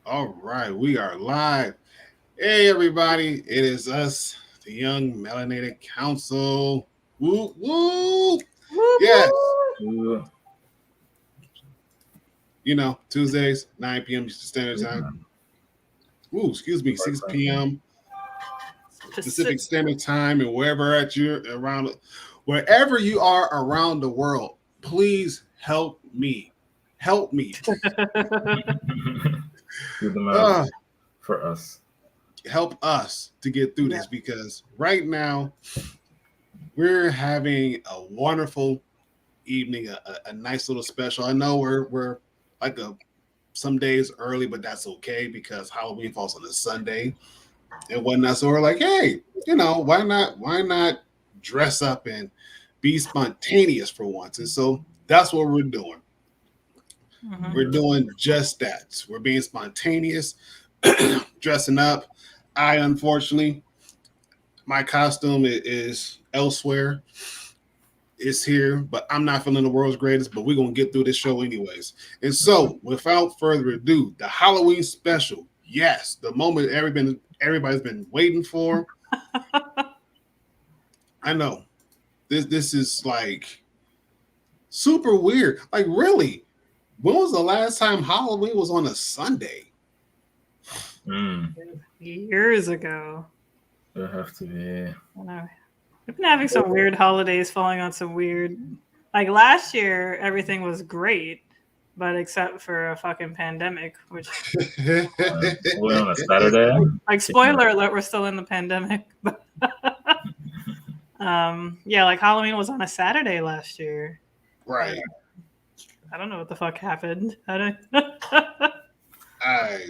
All right, we are live. Hey, everybody, it is us, the Young Melanated Council. Woo, woo! Whoop, Yes, whoop. Ooh, Tuesdays, 9 p.m. Eastern Standard Time. Ooh, excuse me, 6 p.m. Pacific Standard Time, and wherever you are around the world, please help me. Help me. do the math Uh, for us. help us to get through Yeah. this because right now we're having a wonderful evening, a nice little special. I know we're like some days early, but that's okay because Halloween falls on a Sunday and whatnot. So we're like, hey, why not dress up and be spontaneous for once? And so that's what we're doing. Mhm. We're doing just that. We're being spontaneous, dressing up. I unfortunately, my costume is elsewhere. It's here, but I'm not feeling the world's greatest. But we're gonna get through this show anyways. And so, without further ado, the Halloween special. Yes, the moment everybody's been waiting for. I know this is like super weird. Like, really, when was the last time Halloween was on a Sunday? Mm, Years ago. it'll have to be. I know. We've been having some weird holidays falling on some weird. Like last year, everything was great, but except for a fucking pandemic, which, We're on a Saturday. like, spoiler alert, we're still in the pandemic. Yeah, like Halloween was on a Saturday last year. Right. I don't know what the fuck happened. I don't. I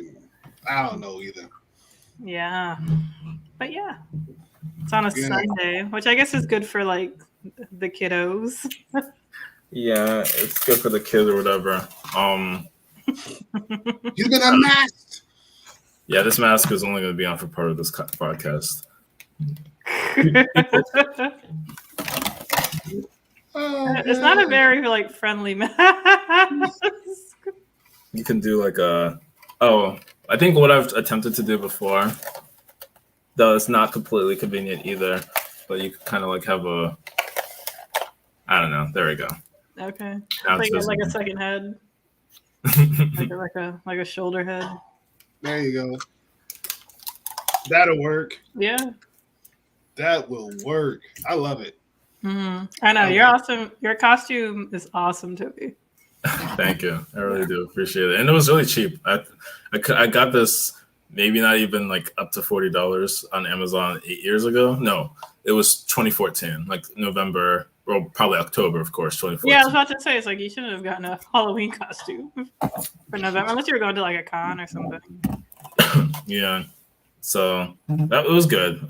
I don't know either. Yeah, but yeah, it's on a Yeah. Sunday, which I guess is good for like the kiddos. Yeah, it's good for the kids or whatever. He's been unmasked. Yeah, this mask is only going to be on for part of this podcast. Oh, It's not a man. very like friendly mask. You can do like a. Oh, I think what I've attempted to do before, though it's not completely convenient either, but you can kind of like have a. I don't know. There we go. Okay, Now it's like a visible. second head, like a shoulder head. There you go. That'll work. Yeah. That will work. I love it. I know Okay. you're awesome. Your costume is awesome, Toby. Thank you. I really do appreciate it. And it was really cheap. I got this maybe not even like up to $40 on Amazon 8 years ago. No, it was 2014, like November, well, probably October, of course, 2014. Yeah, I was about to say it's like you shouldn't have gotten a Halloween costume for November unless you were going to like a con or something. Yeah. So that it was good.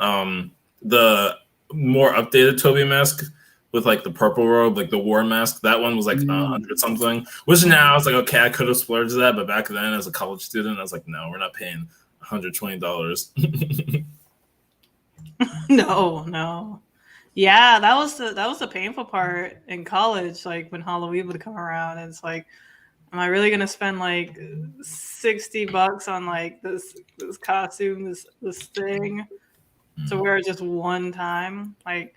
The more updated Toby mask with like the purple robe, like the war mask, that one was like 100 something. Which now I was like, okay, I could have splurged that, but back then as a college student, I was like, no, we're not paying $120. No. Yeah, that was the painful part in college. Like when Halloween would come around, and it's like, am I really gonna spend like $60 on like this costume, this thing to wear just one time? Like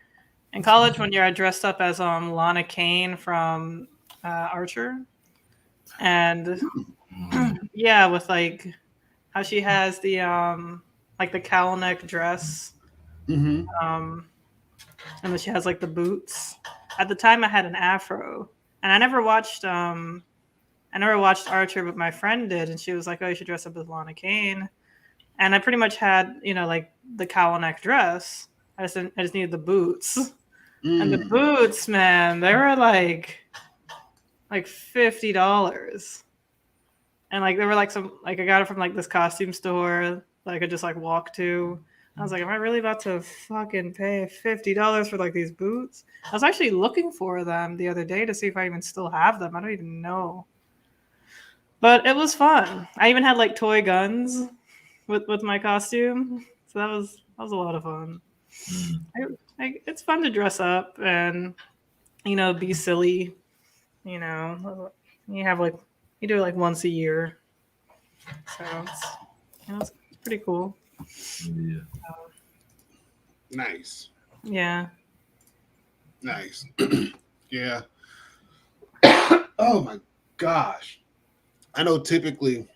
in college, when you're dressed up as Lana Kane from Archer, and yeah, with like how she has the like the cowl neck dress, Mm-hmm. and then she has like the boots. At the time, I had an afro, and I never watched Archer, but my friend did, and she was like, "Oh, you should dress up as Lana Kane." And I pretty much had, like the cowl neck dress. I just needed the boots, and the boots, man, they were like $50, and like they were like some like I got it from like this costume store that I could just like walk to. I was like, am I really about to fucking pay $50 for like these boots? I was actually looking for them the other day to see if I even still have them. I don't even know. But it was fun. I even had like toy guns with my costume. So that was a lot of fun. It's fun to dress up and be silly. You have like you do it like once a year. So it's pretty cool. Yeah. Nice. Yeah. Nice. Yeah. Oh my gosh. I know typically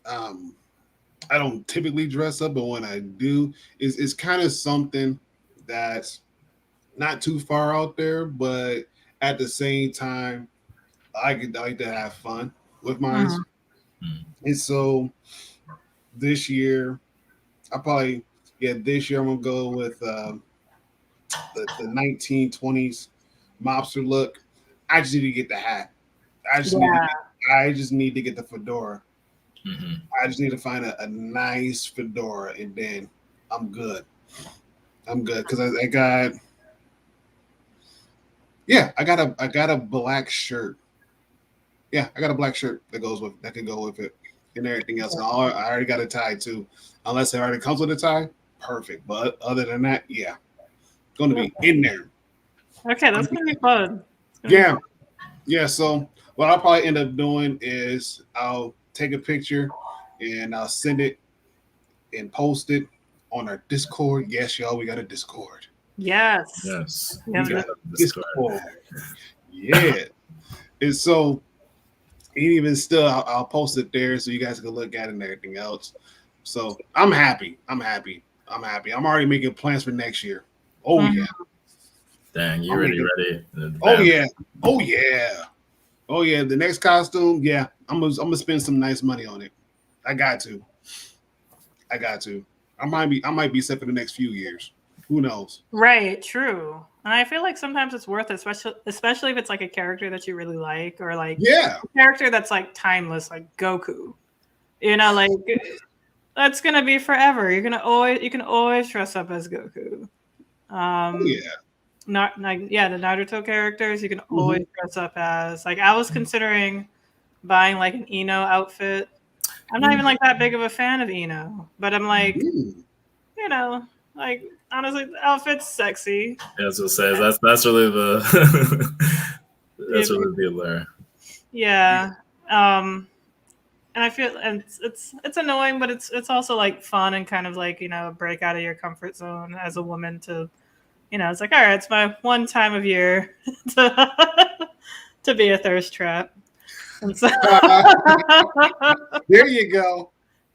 I don't typically dress up, but when I do, it's kind of something that's not too far out there, but at the same time, I like to have fun with mine. Mhm. And so this year, this year I'm gonna go with the 1920s mobster look. I just need to get the hat. Yeah. I just need to get the fedora. Hmm. I just need to find a nice fedora, and then I'm good. I'm good because I got I got a black shirt. Yeah, I got a black shirt that can go with it and everything else. And I already got a tie too, unless it already comes with a tie. Perfect. But other than that, yeah, going to be in there. Okay, that's gonna be fun. It's gonna be Yeah, fun. yeah. So what I'll probably end up doing is I'll take a picture and I'll send it and post it on our Discord. Yes, y'all, we got a Discord. Yes. Yes. Yeah, We got but- a Discord. Yeah. And so even still, I'll post it there so you guys can look at it and everything else. So I'm happy. I'm happy. I'm happy. I'm already making plans for next year. Oh Mhm. yeah. Dang, you Oh, already yeah. ready? in Oh advance. yeah. Oh yeah. Oh yeah. The next costume, yeah. I'm gonna spend some nice money on it. I got to. I got to. I might be set for the next few years. Who knows? Right, true. And I feel like sometimes it's worth it, especially if it's like a character that you really like, or like Yeah. a character that's like timeless, like Goku. You know, like that's gonna be forever. You can always dress up as Goku. Oh yeah. Not like the Naruto characters you can always dress up as. Like I was considering buying like an Ino outfit. I'm not even like that big of a fan of Ino, but I'm like, Mm. you know, like honestly, the outfit's sexy. Yeah, that's what it says. That's really the that's really the deal there. Yeah. And I feel and it's annoying, but it's also like fun and kind of like, you know, break out of your comfort zone as a woman to, you know, it's like, all right, it's my one time of year to be a thirst trap. And so There you go.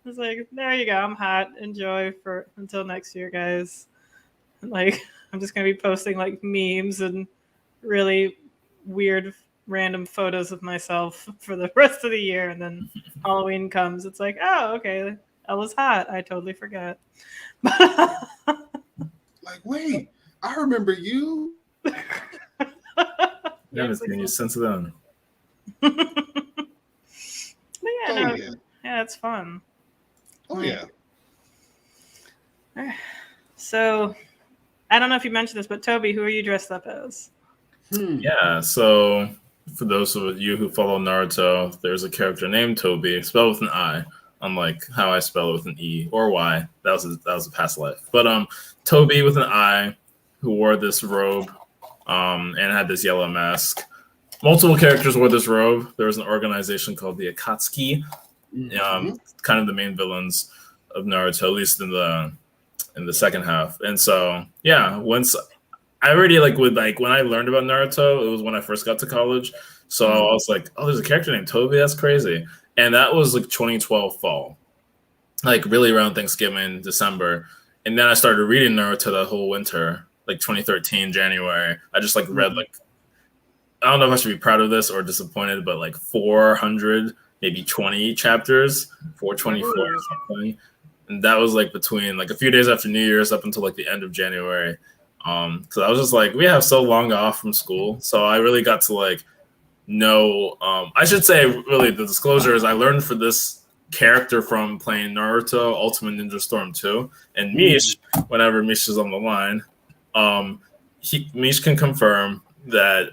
it's like, there you go. I'm hot. Enjoy for until next year, guys. Like, I'm just gonna be posting like memes and really weird random photos of myself for the rest of the year, and then Halloween comes. It's like, oh, okay, I was hot. I totally forgot. Like, wait, I remember you. I haven't seen you since then. But yeah, Oh no, yeah. yeah, it's fun. Oh yeah. So, I don't know if you mentioned this, but Toby, who are you dressed up as? Yeah, so for those of you who follow Naruto, there's a character named Toby, spelled with an I, unlike how I spell it with an E or Y. That was a past life. But Toby with an I, who wore this robe, and had this yellow mask. Multiple characters wore this robe. There was an organization called the Akatsuki, kind of the main villains of Naruto, at least in the second half. And so, yeah, once I already when I learned about Naruto, it was when I first got to college. So I was like, oh, there's a character named Toby. That's crazy. And that was like 2012 fall, like really around Thanksgiving, December. And then I started reading Naruto that whole winter, like 2013, January. I just read I don't know if I should be proud of this or disappointed, but like 400, maybe 20 chapters, 424 or something. And that was like between like a few days after New Year's up until like the end of January. So I was just like, we have so long off from school. So I really got to know, I should say really the disclosure is I learned for this character from playing Naruto Ultimate Ninja Storm 2. And Mish, whenever Mish is on the line, Mish can confirm that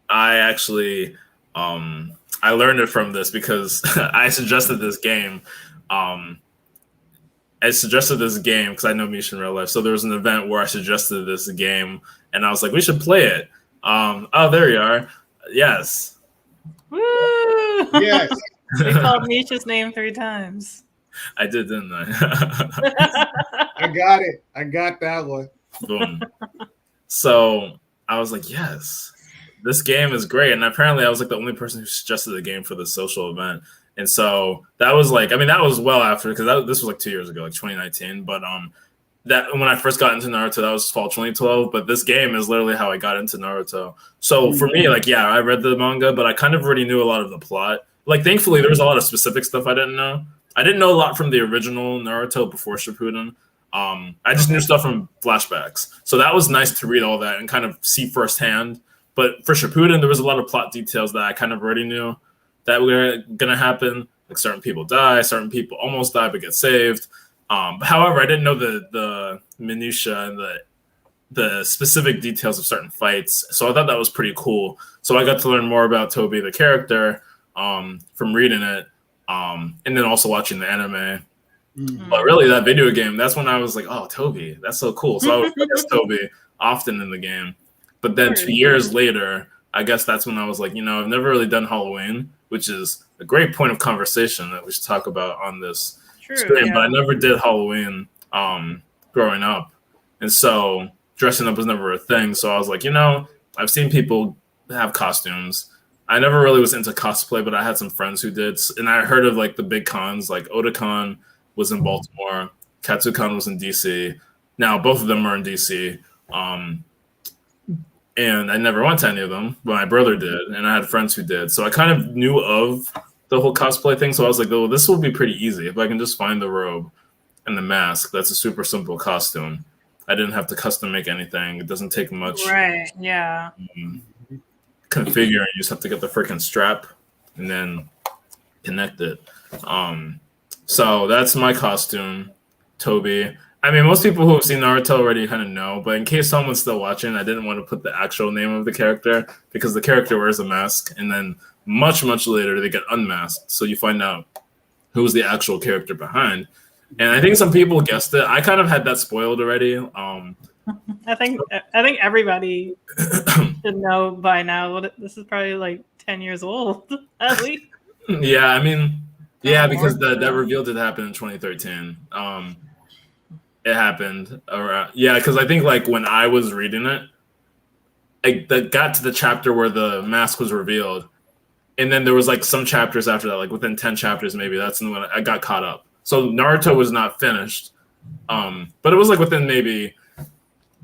I actually, I learned it from this because I suggested this game. I suggested this game because I know Mish in real life. So there was an event where I suggested this game, and I was like, we should play it. Oh, there you are. Yes. Woo! Yes. They called Misha's name 3 times. I did, didn't I? I got it. I got that one. Boom. So I was like, yes, this game is great. And apparently I was like the only person who suggested the game for the social event. And so that was like, I mean, that was well after, because this was like 2 years ago, like 2019. But that when I first got into Naruto, that was fall 2012. But this game is literally how I got into Naruto. So for me, like, yeah, I read the manga, but I kind of already knew a lot of the plot. Like, thankfully, there was a lot of specific stuff I didn't know. I didn't know a lot from the original Naruto before Shippuden. I just knew stuff from flashbacks. So that was nice to read all that and kind of see firsthand. But for Shippuden, there was a lot of plot details that I kind of already knew that were going to happen. Like certain people die, certain people almost die but get saved. However, I didn't know the minutia and the specific details of certain fights. So I thought that was pretty cool. So I got to learn more about Toby, the character, from reading it, and then also watching the anime. But really, that video game, that's when I was like, oh, Toby, that's so cool. So I would play as Toby often in the game. But then 2 years later, I guess that's when I was like, I've never really done Halloween, which is a great point of conversation that we should talk about on this stream. Yeah. But I never did Halloween growing up. And so dressing up was never a thing. So I was like, I've seen people have costumes. I never really was into cosplay, but I had some friends who did. And I heard of like the big cons, like Otakon was in Baltimore, Katsucon was in DC. Now both of them are in DC. And I never went to any of them, but my brother did, and I had friends who did. So I kind of knew of the whole cosplay thing. So I was like, oh, this will be pretty easy. If I can just find the robe and the mask, that's a super simple costume. I didn't have to custom make anything. It doesn't take much. Right, yeah. Configuring. You just have to get the freaking strap and then connect it. So that's my costume, Toby. I mean, most people who have seen Naruto already kind of know, but in case someone's still watching, I didn't want to put the actual name of the character because the character wears a mask, and then much, much later they get unmasked. So you find out who's the actual character behind. And I think some people guessed it. I kind of had that spoiled already. I think everybody should know by now. This is probably like 10 years old, at least. Yeah, I mean, yeah, because that reveal did happen in 2013. It happened around, because I think like when I was reading it, that got to the chapter where the mask was revealed, and then there was like some chapters after that, like within 10 chapters maybe. That's when I got caught up. So Naruto was not finished, but it was like within maybe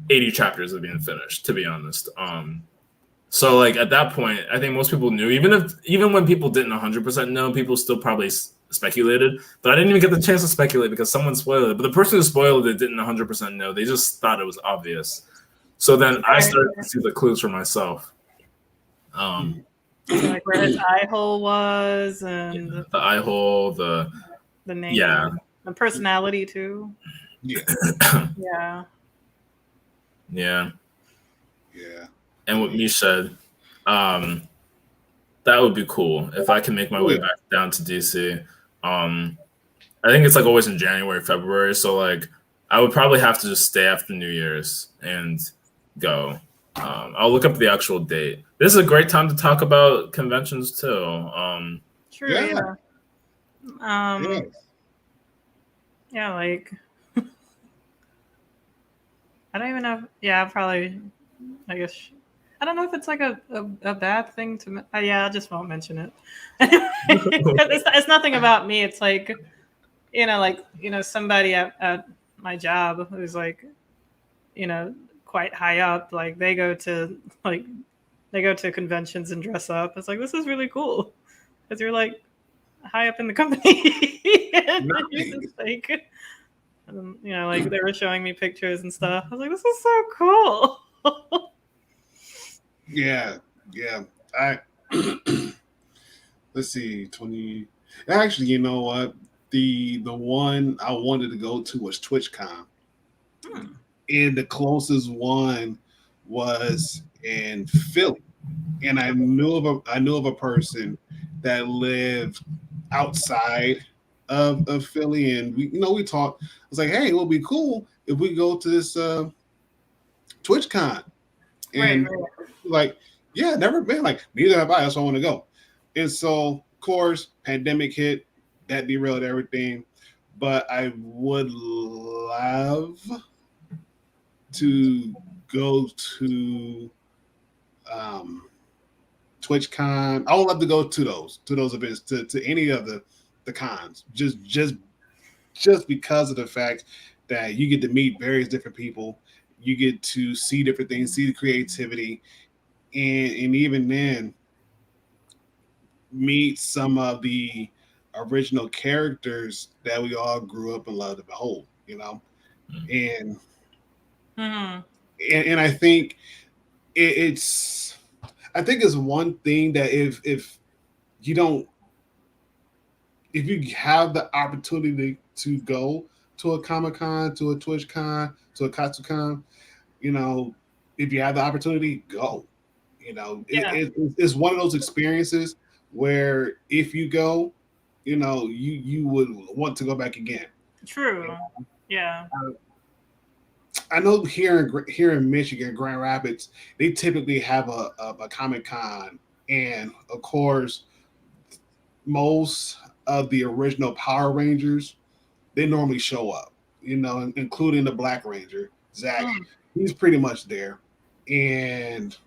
80 chapters of being finished, to be honest. So like at that point, I think most people knew, even when people didn't 100% know, people still probably speculated, but I didn't even get the chance to speculate because someone spoiled it. But the person who spoiled it didn't 100% know. They just thought it was obvious. So then I started to see the clues for myself. Like where his eye hole was, and the eye hole, the name, the personality too. Yeah. Yeah. And what me said, that would be cool if I can make my way back down to DC. I think it's like always in January, February. So like I would probably have to just stay after New Year's and go. I'll look up the actual date. This is a great time to talk about conventions too. True. Yeah. Yeah, like I don't even know. Yeah, probably. I guess I don't know if it's like a bad thing to. I just won't mention it. It's nothing about me. It's like, somebody at my job who's like, quite high up. Like they go to conventions and dress up. It's like, this is really cool because you're like high up in the company. And you're just like, like they were showing me pictures and stuff. I was like, this is so cool. Yeah. I let's see, 20. Actually, you know what? The one I wanted to go to was TwitchCon, and the closest one was in Philly. And I knew of a person that lived outside of Philly, and we talked. I was like, hey, it would be cool if we go to this TwitchCon. And like, yeah, never been. Like, neither have I. That's why I want to go. And so, of course, pandemic hit, that derailed everything. But I would love to go to um, TwitchCon. I would love to go to those events, to any of the cons, just because of the fact that you get to meet various different people, you get to see different things, see the creativity, and even then meet some of the original characters that we all grew up and loved to behold, you know. And Hmm. and I think it's I think it's one thing that if you don't if you have the opportunity to go to a Comic Con, to a Twitch Con, to a KatsuCon, you know, if you have the opportunity, go. You know, Yeah. it's one of those experiences where if you go, you know, you would want to go back again. True. Yeah. I know here in Michigan, Grand Rapids, they typically have a Comic Con, and of course, most of the original Power Rangers they normally show up. You know, including the Black Ranger, Zach. Mm. He's pretty much there, and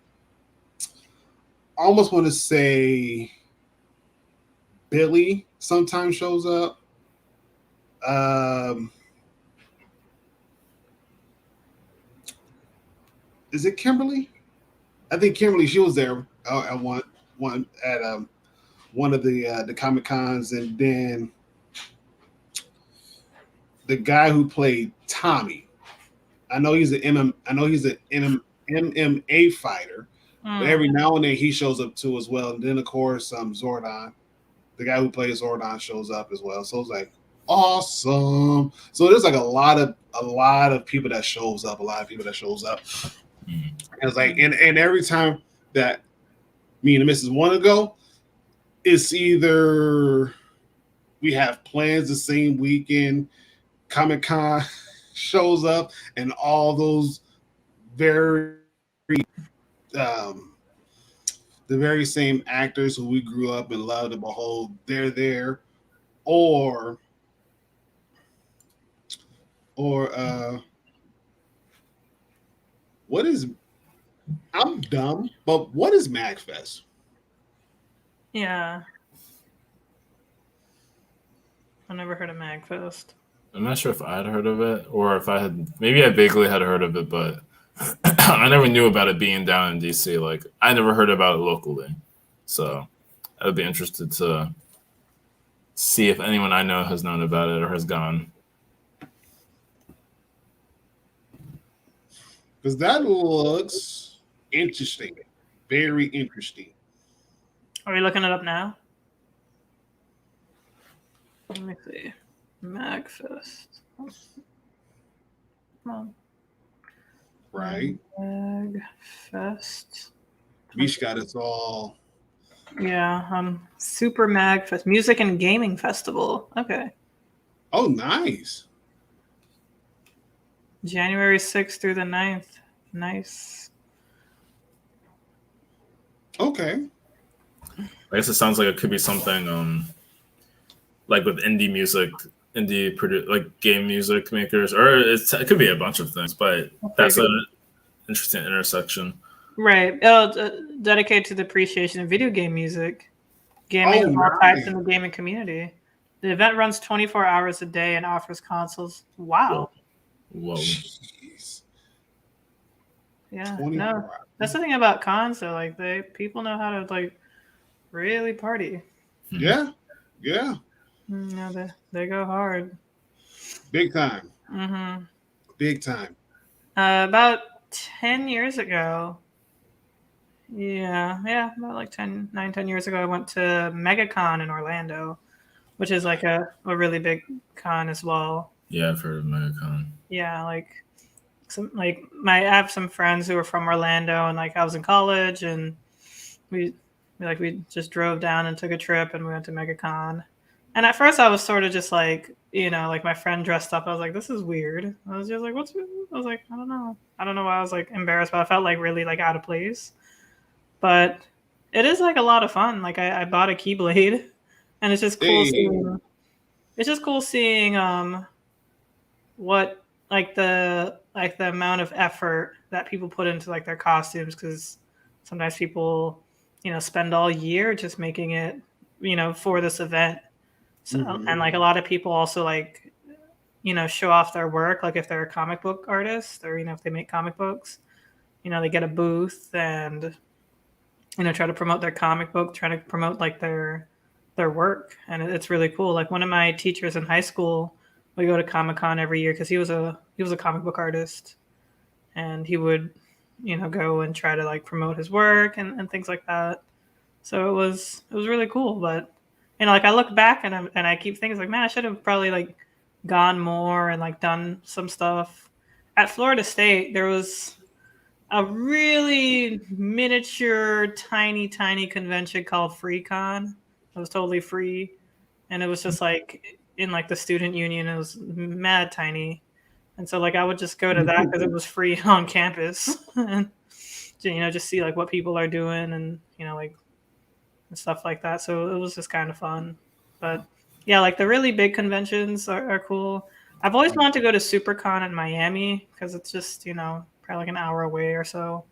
I almost want to say Billy sometimes shows up. Um, is it Kimberly? I think Kimberly. She was there at one at one of the Comic Cons, and then the guy who played Tommy. I know he's an I know he's an MMA fighter, but Mm. every now and then he shows up too as well. And then of course, Zordon, the guy who plays Zordon, shows up as well. So it's like awesome. So there's like a lot of people that shows up, a lot of people that shows up. And it's like, and every time that me and the missus want to go, it's either we have plans the same weekend, Comic Con shows up, and all those very um, the very same actors who we grew up and loved to behold, they're there, or what is I'm dumb, but what is MagFest? Yeah. I never heard of MagFest. I'm not sure if I had heard of it or if I had. Maybe I vaguely had heard of it, but I never knew about it being down in DC. Like I never heard about it locally, so I'd be interested to see if anyone I know has known about it or has gone. Because that looks interesting, very interesting. Are we looking it up now? Let me see. MagFest. Come on. Right? MagFest. Mish got us all. Yeah, Super MagFest. Music and Gaming Festival. Okay. Oh, nice. January 6th through the 9th. Nice. Okay. I guess it sounds like it could be something like with indie music, like game music makers, or it could be a bunch of things. But that's an interesting intersection. Right. Dedicated to the appreciation of video game music, gaming of all types in the gaming community. The event runs 24 hours a day and offers consoles. Wow. Whoa. Jeez. Yeah. No, that's the thing about cons though. Like people know how to like really party. Yeah. Yeah. No, they go hard. Big time. Mm-hmm. Big time. About 10 years ago. Yeah, about like 10 years ago, I went to MegaCon in Orlando, which is like a really big con as well. Yeah, I've heard of MegaCon. Yeah, like I have some friends who are from Orlando, and like I was in college, and we just drove down and took a trip, and we went to MegaCon. And at first, I was sort of just like, like my friend dressed up. I was like, this is weird. I was just like, I was like, I don't know why I was like embarrassed, but I felt like really like out of place. But it is like a lot of fun. Like I bought a Keyblade, and it's just cool Hey. seeing. It's just cool seeing what like the amount of effort that people put into like their costumes, because sometimes people spend all year just making it for this event. So and like a lot of people also like show off their work, like if they're a comic book artist or if they make comic books, they get a booth and try to promote their comic book, try to promote like their work, and it's really cool. Like one of my teachers in high school, we go to Comic-Con every year because he was a comic book artist, and he would go and try to like promote his work and things like that. So it was really cool. But like I look back and I keep thinking like, man, I should have probably like gone more and like done some stuff. At Florida State there was a really miniature tiny convention called FreeCon. It was totally free, and it was just like in like the student union. It was mad tiny, and so like I would just go to that because it was free on campus, and just see like what people are doing and like and stuff like that. So it was just kind of fun. But yeah, like the really big conventions are cool. I've always wanted to go to SuperCon in Miami because it's just probably like an hour away or so,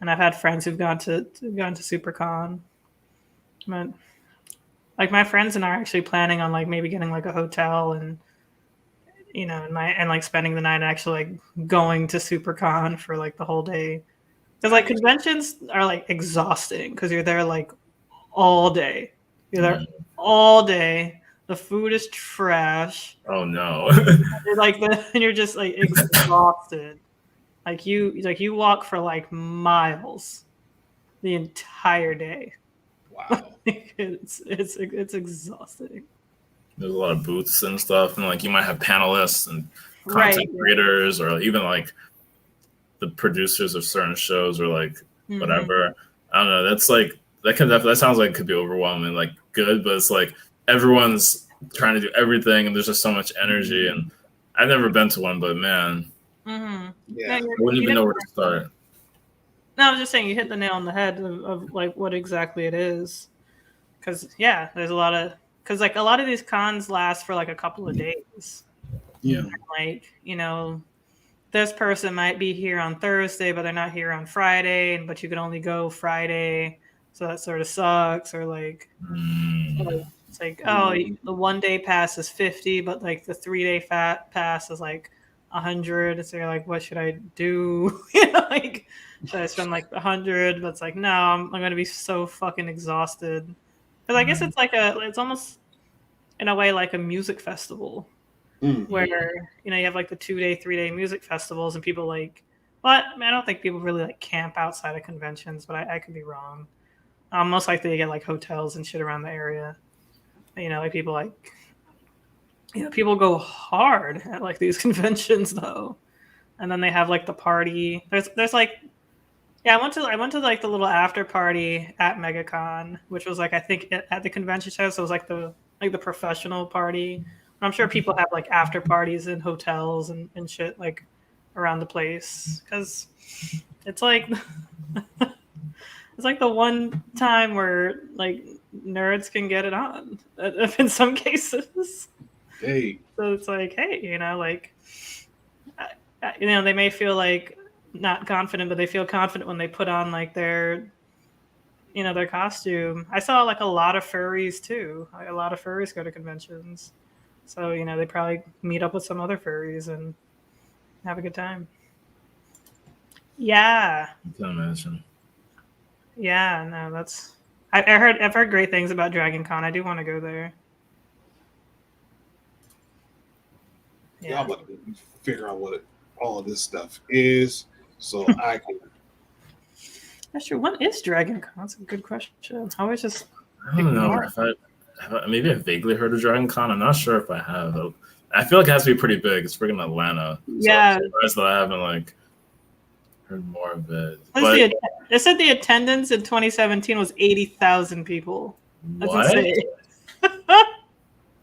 and I've had friends who've gone to SuperCon. But like my friends and I are actually planning on like maybe getting like a hotel and and like spending the night and actually like going to SuperCon for like the whole day, because like conventions are like exhausting because you're there like all day. You're there all day. The food is trash. Oh no. You're like and you're just like exhausted. Like you walk for like miles the entire day. Wow. it's exhausting. There's a lot of booths and stuff, and like you might have panelists and content creators, or even like the producers of certain shows, or like whatever. I don't know. That's like that sounds like it could be overwhelming. Like good, but it's like everyone's trying to do everything, and there's just so much energy. And I've never been to one, but man, Yeah. Yeah, I wouldn't even know where to start. No, I was just saying you hit the nail on the head of like what exactly it is. Because yeah, there's a lot of like a lot of these cons last for like a couple of days. Yeah. Like this person might be here on Thursday, but they're not here on Friday, but you can only go Friday, so that sort of sucks. Or like, it's like, oh, the 1 day pass is $50, but like the 3 day pass is like $100. So you're like, what should I do? Like, should I spend like $100? But it's like, no, I'm going to be so fucking exhausted. Because I guess it's like it's almost in a way like a music festival. Where you have like the 2 day, 3 day music festivals, and people like, well, I don't think people really like camp outside of conventions, but I could be wrong. Most likely they get like hotels and shit around the area. Like people like, people go hard at like these conventions though, and then they have like the party. There's like, yeah, I went to like the little after party at MegaCon, which was like I think at the convention show, so it was like the professional party. I'm sure people have like after parties in hotels and shit like around the place, because it's like it's like the one time where like nerds can get it on in some cases. Hey. So it's like, hey, like they may feel like not confident, but they feel confident when they put on like their their costume. I saw like a lot of furries too. A lot of furries go to conventions. So, they probably meet up with some other furries and have a good time. Yeah. I can imagine. Yeah, no, that's I've heard great things about Dragon Con. I do want to go there. Yeah, I'm about to figure out what all of this stuff is so I can. That's true. What is Dragon Con? That's a good question. I always just I don't know. Maybe I vaguely heard of Dragon Con. I'm not sure if I have. I feel like it has to be pretty big. It's freaking Atlanta. Yeah. So I'm surprised that I haven't like heard more of it. It said the attendance in 2017 was 80,000 people. That's what? insane.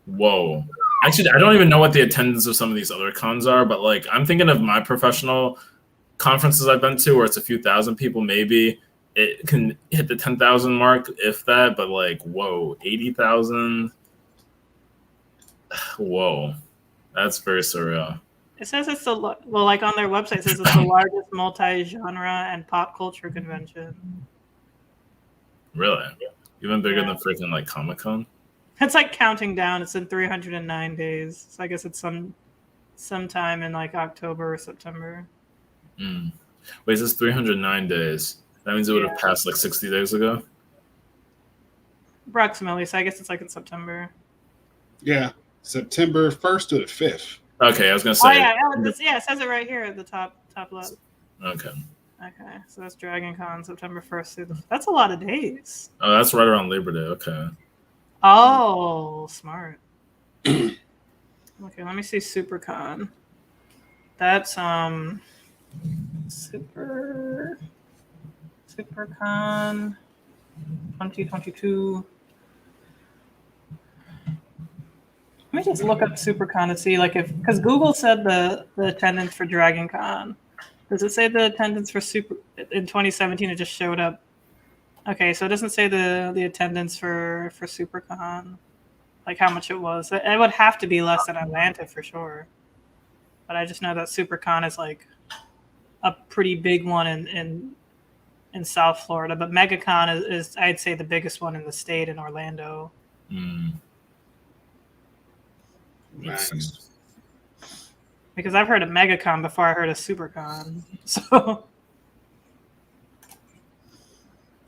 Whoa. Actually, I don't even know what the attendance of some of these other cons are, but like I'm thinking of my professional conferences I've been to where it's a few thousand people maybe. it can hit the 10,000 mark, if that. But like, whoa, 80,000. Whoa, that's very surreal. It says it's the well, like on their website, it says it's the largest multi-genre and pop culture convention. Really, even bigger Yeah. than freaking like Comic-Con. It's like counting down. It's in 309 days. So I guess it's sometime in like October or September. Mm. Wait, is this 309 days? That means it would have passed like 60 days ago. Approximately. So I guess it's like in September. Yeah, September 1st to the 5th. Okay, I was gonna Oh say. yeah, it says it right here at the top left. Okay. Okay, so that's Dragon Con, September 1st through that's a lot of days. Oh, that's right around Labor Day. Okay. Oh, smart. Okay, let me see SuperCon. That's SuperCon 2022. Let me just look up SuperCon to see like if because Google said the attendance for Dragon Con. Does it say the attendance for Super in 2017? It just showed up. Okay, so it doesn't say the attendance for SuperCon, like how much it was. It would have to be less than Atlanta for sure. But I just know that SuperCon is like a pretty big one in South Florida. But MegaCon is I'd say the biggest one in the state in Orlando. Mm. Nice. Because I've heard of MegaCon before I heard of SuperCon. So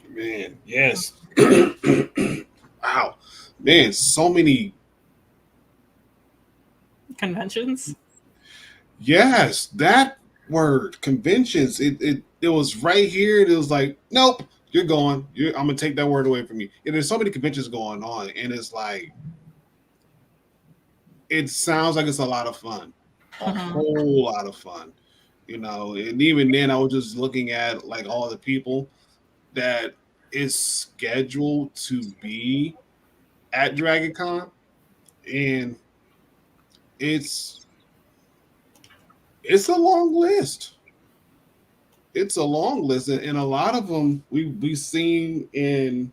Man, yes. Wow. Man, so many. conventions. Yes, that word, conventions. It was right here. It was like, nope, you're going. I'm gonna take that word away from you. And there's so many conventions going on, and it's like, it sounds like it's a lot of fun, a whole lot of fun, And even then, I was just looking at like all the people that is scheduled to be at Dragon Con, and it's a long list. It's a long list, and a lot of them we've seen in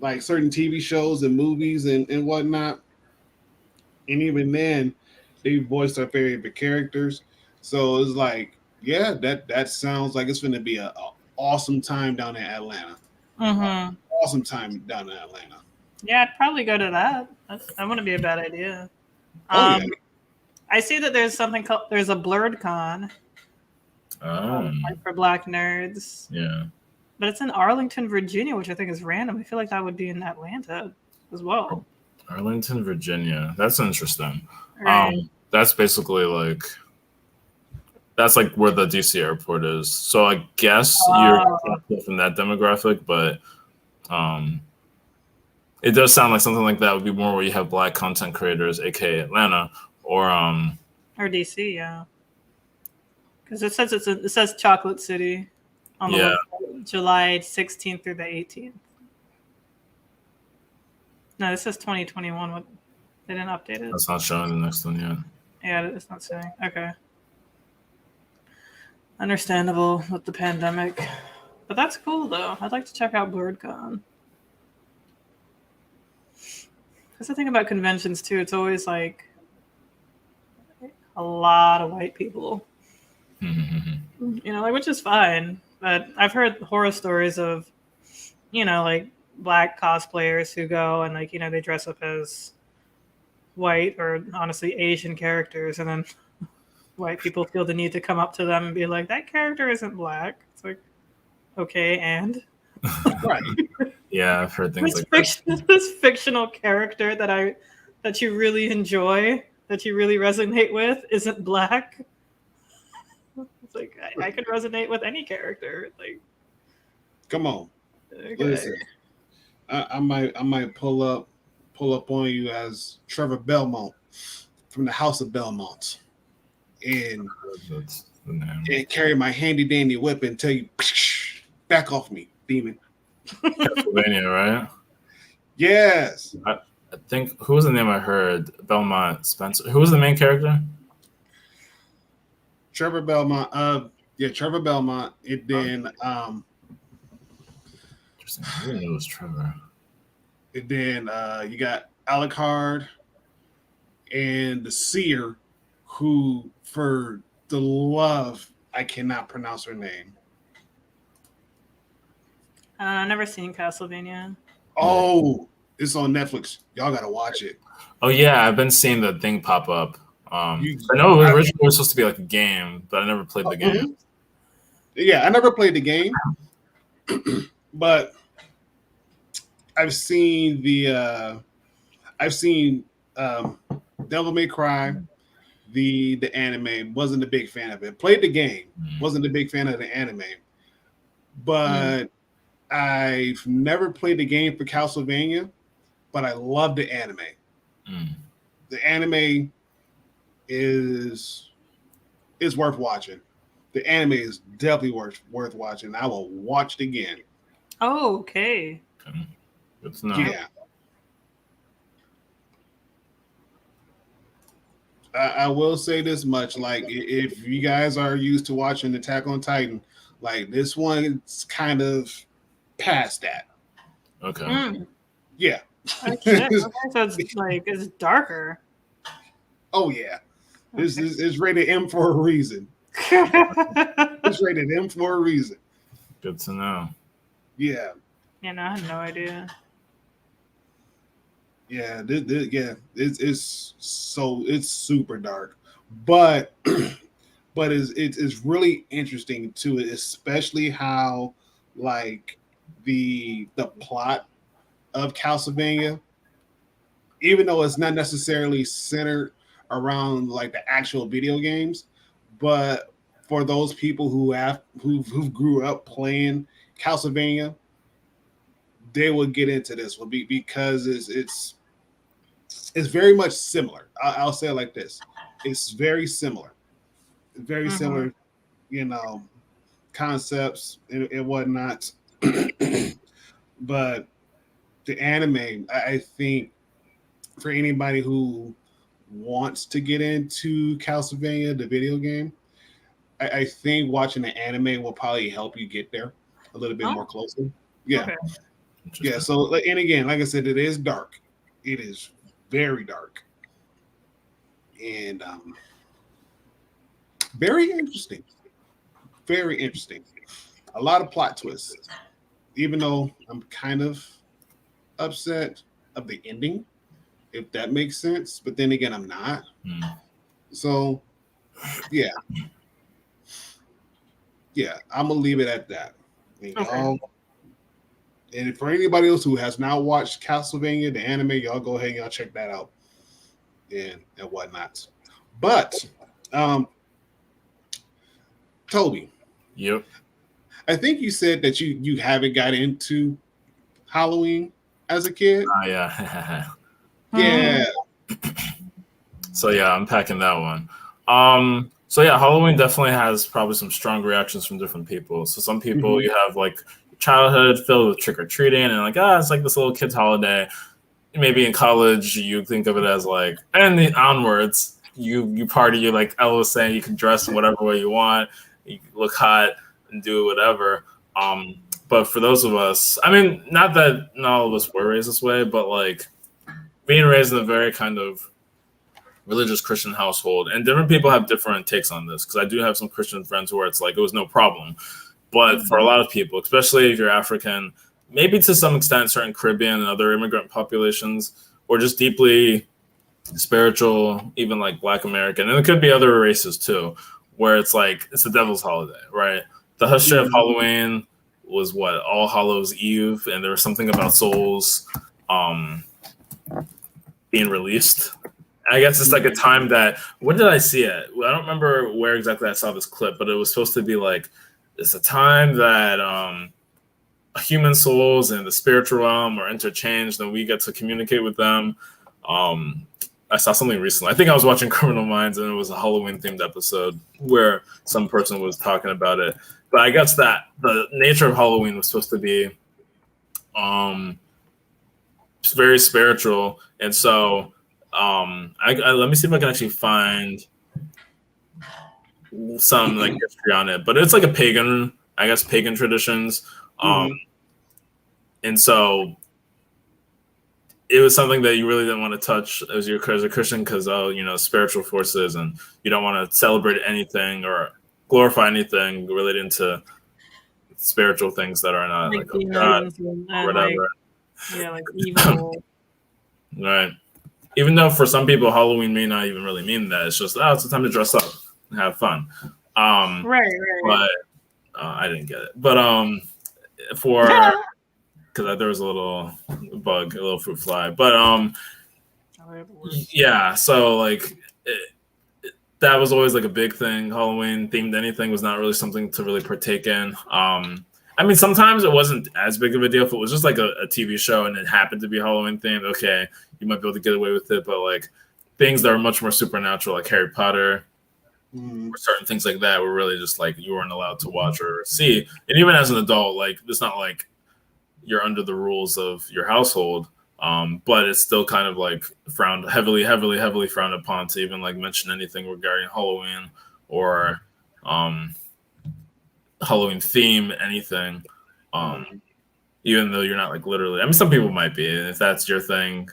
like certain TV shows and movies and whatnot. And even then, they voiced our favorite characters. So it's like, yeah, that sounds like it's going to be a awesome time down in Atlanta. Mm-hmm. Awesome time down in Atlanta. Yeah, I'd probably go to that. That wouldn't be a bad idea. Oh, yeah. I see that there's something called there's a Blurred Con like for Black nerds. Yeah. But it's in Arlington, Virginia, which I think is random. I feel like that would be in Atlanta as well. Arlington, Virginia. That's interesting. Right. That's basically like that's like where the DC airport is. So I guess you're from that demographic, but it does sound like something like that would be more where you have Black content creators, aka Atlanta, or DC, yeah. Because it says Chocolate City on the website, July 16th through the 18th. No, this says 2021. What? They didn't update it. That's not showing the next one yet. Yeah, it's not saying. Okay. Understandable with the pandemic, but that's cool though. I'd like to check out BlurredCon. That's the thing about conventions too. It's always like a lot of white people, like which is fine. But I've heard horror stories of, like Black cosplayers who go and like they dress up as white or honestly Asian characters, and then white people feel the need to come up to them and be like, "That character isn't Black." It's like, okay, and right. Yeah, I've heard things this fictional character that you really enjoy, that you really resonate with, isn't Black. It's like I could resonate with any character. Like, come on, okay. listen. I might pull up on you as Trevor Belmont from the House of Belmont, and carry my handy dandy whip and tell you, back off me, demon. Pennsylvania, right? Yes. I think who was the name I heard? Belmont Spencer. Who was the main character? Trevor Belmont. Trevor Belmont. And then Interesting. I didn't know it was Trevor. And then you got Alucard and the Seer, who, for the love, I cannot pronounce her name. I've never seen Castlevania. Oh, it's on Netflix. Y'all gotta watch it. Oh yeah, I've been seeing the thing pop up. I know it originally was supposed to be like a game, but I never played the game. Yeah, I never played the game, but I've seen Devil May Cry, the anime. Wasn't a big fan of it. Played the game. Wasn't a big fan of the anime, but I've never played the game for Castlevania. But I love the anime. The anime is worth watching. The anime is definitely worth watching. I will watch it again. Oh, okay. Good to know. Yeah. I will say this much: like, if you guys are used to watching Attack on Titan, like this one's kind of past that. Okay. Yeah. Okay, so it's darker. Oh yeah. This is rated M for a reason. It's rated M for a reason. Good to know. Yeah. Yeah, no, I had no idea. Yeah, it's super dark, but it's really interesting too, especially how like the plot of Castlevania, even though it's not necessarily centered around like the actual video games, but for those people who grew up playing Castlevania, they will get into this one because it's very much similar. I'll say it like this: it's very similar, similar, concepts and whatnot. But the anime, I think, for anybody who wants to get into Castlevania, the video game, I think watching the anime will probably help you get there a little bit more closely. Yeah. Okay. Yeah. So, and again, like I said, it is dark. It is very dark. And very interesting. Very interesting. A lot of plot twists. Even though I'm kind of upset of the ending, if that makes sense. But then again, I'm not. So, yeah. Yeah, I'm going to leave it at that. And for anybody else who has not watched Castlevania, the anime, y'all go ahead and y'all check that out and whatnot. But, Toby. Yep. I think you said that you haven't got into Halloween as a kid. Yeah. Yeah. So yeah, I'm packing that one. So yeah, Halloween definitely has probably some strong reactions from different people. So some people you have like childhood filled with trick or treating and like, it's like this little kid's holiday. Maybe in college you think of it as like, and the onwards, you party, you like Ella was saying, you can dress in whatever way you want, you look hot and do whatever. But for those of us, I mean, not that not all of us were raised this way, but like being raised in a very kind of religious Christian household, and different people have different takes on this, because I do have some Christian friends where it's like it was no problem. But for a lot of people, especially if you're African, maybe to some extent certain Caribbean and other immigrant populations, or just deeply spiritual, even like Black American, and it could be other races too, where it's like it's the devil's holiday, right? The history of Halloween was what, All Hallows Eve, and there was something about souls being released. I guess it's like a time that, when did I see it? I don't remember where exactly I saw this clip, but it was supposed to be like, it's a time that human souls and the spiritual realm are interchanged and we get to communicate with them. I saw something recently. I think I was watching Criminal Minds and it was a Halloween themed episode where some person was talking about it. But I guess that the nature of Halloween was supposed to be very spiritual. And so let me see if I can actually find some like history on it. But it's like a pagan traditions. and so it was something that you really didn't want to touch as a Christian because spiritual forces, and you don't want to celebrate anything or glorify anything related to spiritual things that are not like of God or whatever. Like evil. Right. Even though for some people Halloween may not even really mean that. It's just it's a time to dress up and have fun. Right. But I didn't get it. But for because there was a little bug, a little fruit fly. But yeah, so like that was always like a big thing. Halloween themed anything was not really something to really partake in. I mean, sometimes it wasn't as big of a deal if it was just like a TV show and it happened to be Halloween themed. Okay, you might be able to get away with it, but like things that are much more supernatural, like Harry Potter, or certain things like that, were really just like you weren't allowed to watch or see. And even as an adult, like it's not like you're under the rules of your household, but it's still kind of like heavily frowned upon to even like mention anything regarding Halloween or Halloween theme, anything. Even though you're not like literally, I mean, some people might be, and if that's your thing,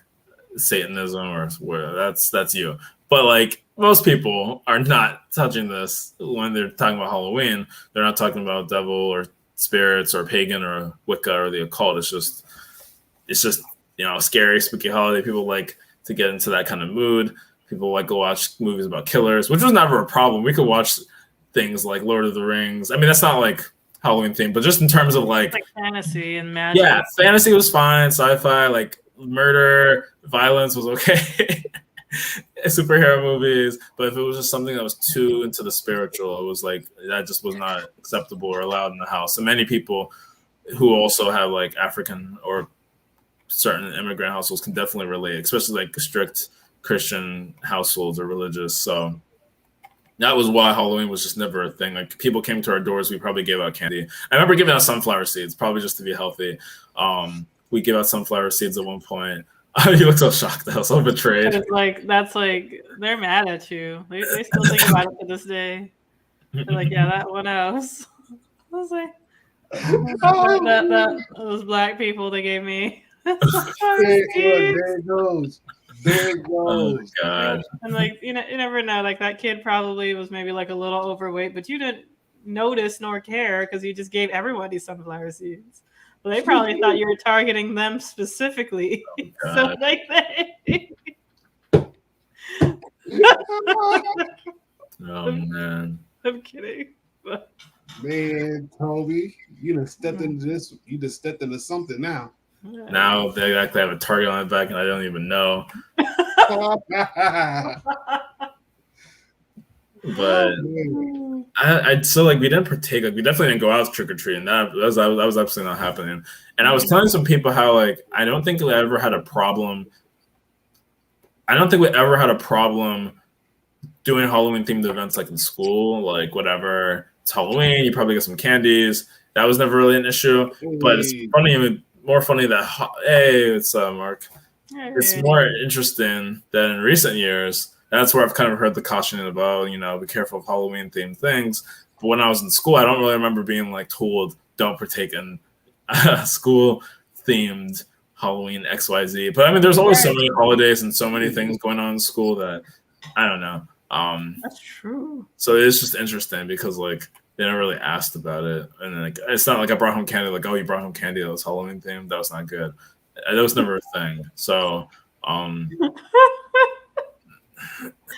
Satanism or where that's you. But like most people are not touching this when they're talking about Halloween. They're not talking about devil or spirits or pagan or Wicca or the occult. It's just scary, spooky holiday. People like to get into that kind of mood. People like go watch movies about killers, which was never a problem. We could watch things like Lord of the Rings. I mean, that's not like Halloween theme, but just in terms of like fantasy and magic. Yeah, fantasy was fine. Sci-fi, like murder, violence was okay. Superhero movies, but if it was just something that was too into the spiritual, it was like that just was not acceptable or allowed in the house. And many people who also have like African or certain immigrant households can definitely relate, especially like strict Christian households or religious. So that was why Halloween was just never a thing. Like people came to our doors, we probably gave out candy. I remember giving out sunflower seeds, probably just to be healthy. We gave out sunflower seeds at one point. You look so shocked. I was so betrayed. It's like that's like they're mad at you. They still think about it to this day. They're like, yeah, that one else. I was like, that those black people they gave me. There it goes. Oh God. And like you never know. Like that kid probably was maybe like a little overweight, but you didn't notice nor care because you just gave everybody sunflower seeds. Well, they probably thought you were targeting them specifically. Oh, so like they. Oh man. I'm kidding. But... Man, Toby, you just stepped into this. You just stepped into something now. Now they actually have a target on my back, and I don't even know. But I so like we didn't partake. Like we definitely didn't go out trick or treating. That was absolutely not happening. And I was telling some people how like I don't think we ever had a problem. I don't think we ever had a problem doing Halloween themed events like in school, like whatever. It's Halloween. You probably get some candies. That was never really an issue. But it's funny, more funny that hey, it's Mark. Hey. It's more interesting that in recent years. That's where I've kind of heard the cautioning about, be careful of Halloween themed things. But when I was in school, I don't really remember being like told don't partake in school themed Halloween XYZ. But I mean, there's always so many holidays and so many things going on in school that I don't know. That's true. So it's just interesting because like they never really asked about it, and like it's not like I brought home candy. Like, oh, you brought home candy that was Halloween themed. That was not good. That was never a thing. So.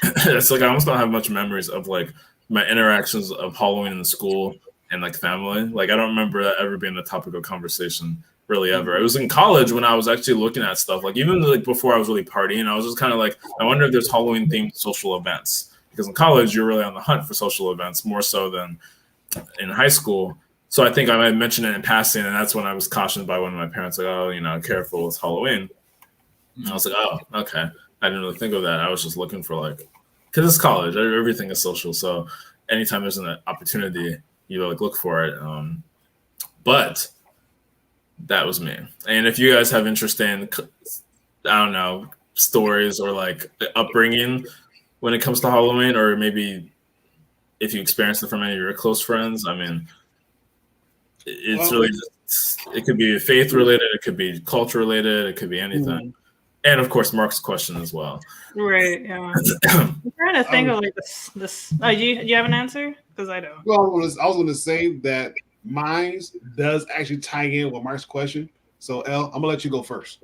It's like I almost don't have much memories of like my interactions of Halloween in the school and like family. Like I don't remember that ever being a topic of conversation really ever. It was in college when I was actually looking at stuff like even like before I was really partying, I was just kind of like I wonder if there's Halloween themed social events because in college you're really on the hunt for social events more so than in high school. So I think I might mention it in passing, and that's when I was cautioned by one of my parents like, oh, careful, it's Halloween. And I was like, oh, okay. I didn't really think of that. I was just looking for like, because it's college, everything is social. So anytime there's an opportunity, you like look for it. But that was me. And if you guys have interest in, I don't know, stories or like upbringing when it comes to Halloween, or maybe if you experienced it from any of your close friends, I mean, it's really just It could be faith related, it could be culture related, it could be anything. And of course, Mark's question as well. Right. Yeah. I'm trying to think of like this. Do you have an answer? Because I don't. Well, I was going to say that mine does actually tie in with Mark's question. So, El, I'm gonna let you go first.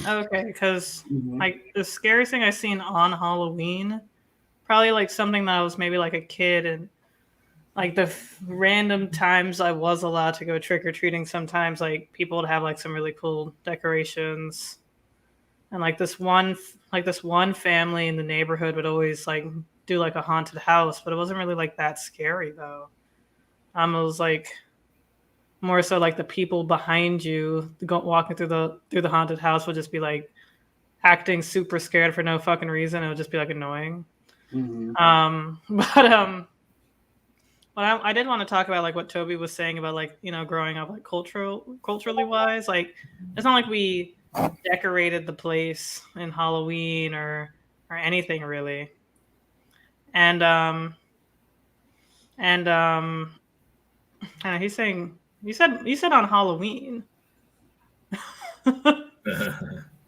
Okay, because like the scariest thing I've seen on Halloween, probably like something that I was maybe like a kid and like the random times I was allowed to go trick or treating. Sometimes like people would have like some really cool decorations, and like this one family in the neighborhood would always like do like a haunted house, but it wasn't really like that scary though. It was like more so like the people behind you walking through the haunted house would just be like acting super scared for no fucking reason. It would just be like annoying. But I did want to talk about like what Toby was saying about like, you know, growing up like culturally wise. Like it's not like we decorated the place in Halloween or anything really. And he's saying you said on Halloween.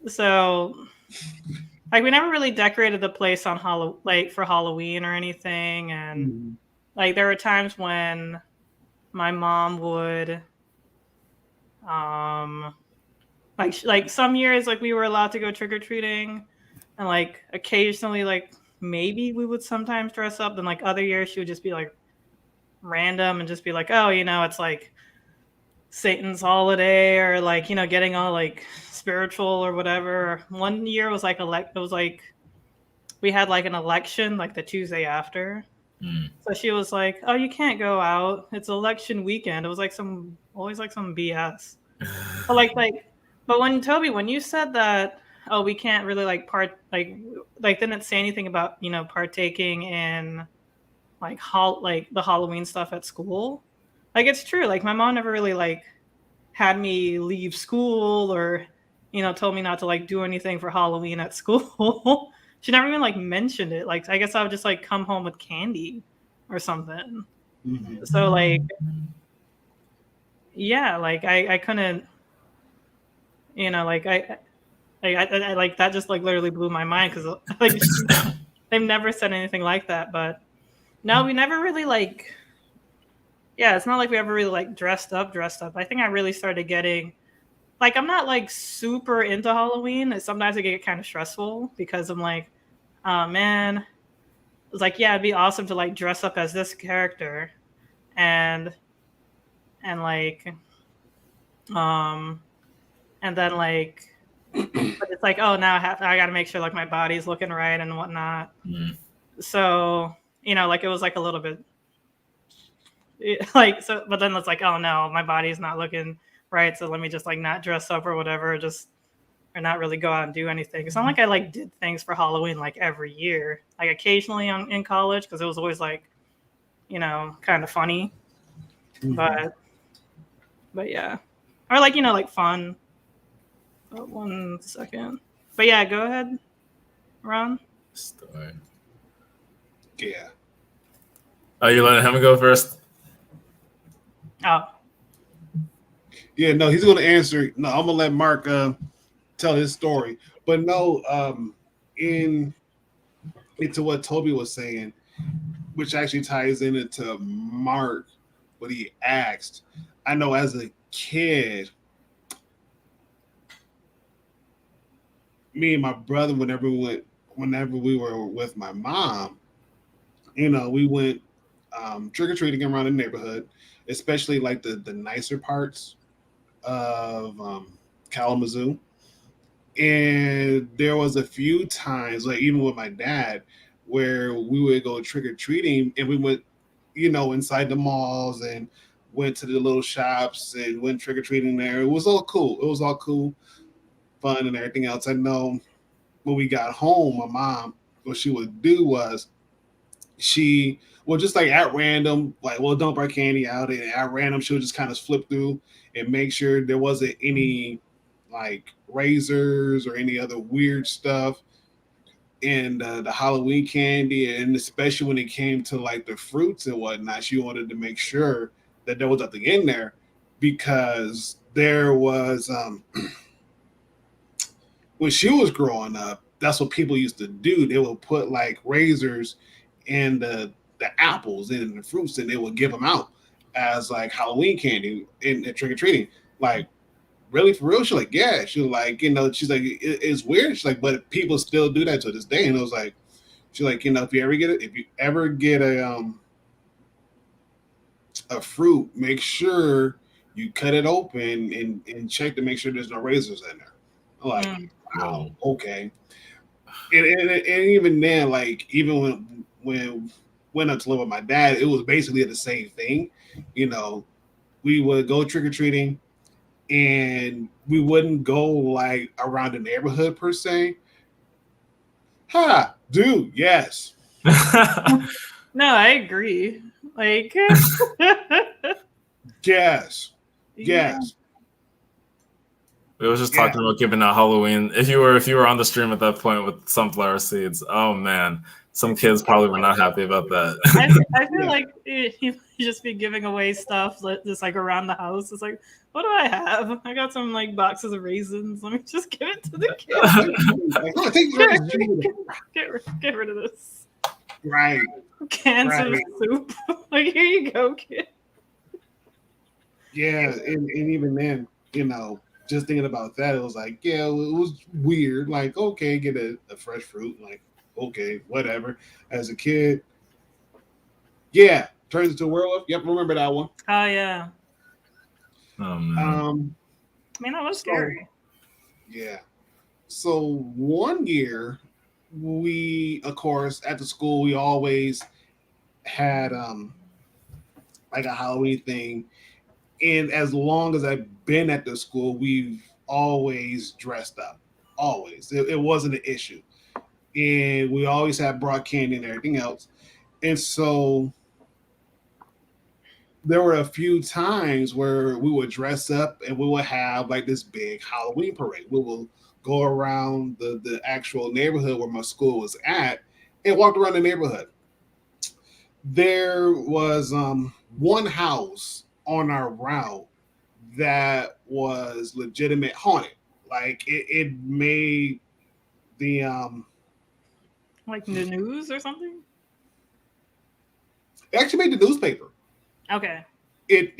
So like we never really decorated the place on for Halloween or anything, and like there were times when my mom would like some years like we were allowed to go trick-or-treating, and like occasionally like maybe we would sometimes dress up, then like other years she would just be like random and just be like, oh, you know, it's like Satan's holiday, or like, you know, getting all like spiritual or whatever. One year was like it was like we had like an election like the Tuesday after. So she was like, oh, you can't go out, it's election weekend. It was like always like some BS. But when you said that, oh, we can't really like didn't say anything about, you know, partaking in like the Halloween stuff at school. Like it's true, like my mom never really like had me leave school or, you know, told me not to like do anything for Halloween at school. She never even like mentioned it. Like I guess I would just like come home with candy or something. So like yeah, like I couldn't, you know, like I like that just like literally blew my mind, because like they've never said anything like that. But no, we never really like, yeah, it's not like we ever really like dressed up. I think I really started getting like, I'm not like super into Halloween. Sometimes I get kind of stressful because I'm like, oh man, it's like, yeah, it'd be awesome to like dress up as this character and like and then like but it's like, oh, now I got to make sure like my body's looking right and whatnot. So, you know, like it was like a little bit like, so, but then it's like, oh no, my body's not looking right, so let me just like not dress up or whatever, or not really go out and do anything. It's not like I like did things for Halloween like every year, like occasionally in college, because it was always like, you know, kind of funny. But yeah, or like, you know, like fun. Oh, 1 second. But yeah, go ahead, Ron. Story. Yeah. Oh, you letting him go first? Oh. Yeah, no, he's going to answer. No, I'm going to let Mark tell his story. But no, into what Toby was saying, which actually ties into Mark, what he asked. I know as a kid, me and my brother, whenever we were with my mom, you know, we went trick-or-treating around the neighborhood, especially like the nicer parts of Kalamazoo. And there was a few times, like even with my dad, where we would go trick-or-treating and we went, you know, inside the malls and went to the little shops and went trick-or-treating there. It was all cool. Fun and everything else. I know when we got home, my mom, what she would do was she would just like at random, like we'll dump our candy out, and at random she would just kind of flip through and make sure there wasn't any like razors or any other weird stuff in the Halloween candy. And especially when it came to like the fruits and whatnot, she wanted to make sure that there was nothing in there. because there was when she was growing up, that's what people used to do. They would put like razors in the apples and the fruits, and they would give them out as like Halloween candy in trick or treating. Like, really, for real? She's like, yeah. She was like, she's like, it's weird. She's like, but people still do that to this day. And it was like, she's like, if you ever get a fruit, make sure you cut it open and check to make sure there's no razors in there. I'm like, wow, okay. And even then, like, even when went up to live with my dad, it was basically the same thing. We would go trick or treating, and we wouldn't go like around the neighborhood per se. Dude, yes. No, I agree. Like, yes. yeah. We were just talking about giving out Halloween. If you were on the stream at that point with sunflower seeds, oh man, some kids probably were not happy about that. I feel like you just be giving away stuff just like around the house. It's like, what do I have? I got some like boxes of raisins. Let me just give it to the kids. Get rid of this. Right. Cans of soup. Like, here you go, kid. Yeah, and even then, just thinking about that, it was like, yeah, it was weird. Like, okay, get a fresh fruit. Like, okay, whatever. As a kid, yeah, turns into a werewolf. Yep, remember that one. Oh yeah. Oh man. That was scary. Yeah. So one year, we, of course, at the school, we always had like a Halloween thing. And as long as I've been at the school, we've always dressed up. Always. It wasn't an issue. And we always had brought candy and everything else. And so there were a few times where we would dress up and we would have like this big Halloween parade. We will go around the actual neighborhood where my school was at and walk around the neighborhood. There was one house on our route that was legitimate haunted. Like it made the like the news or something. It actually made the newspaper. Okay. And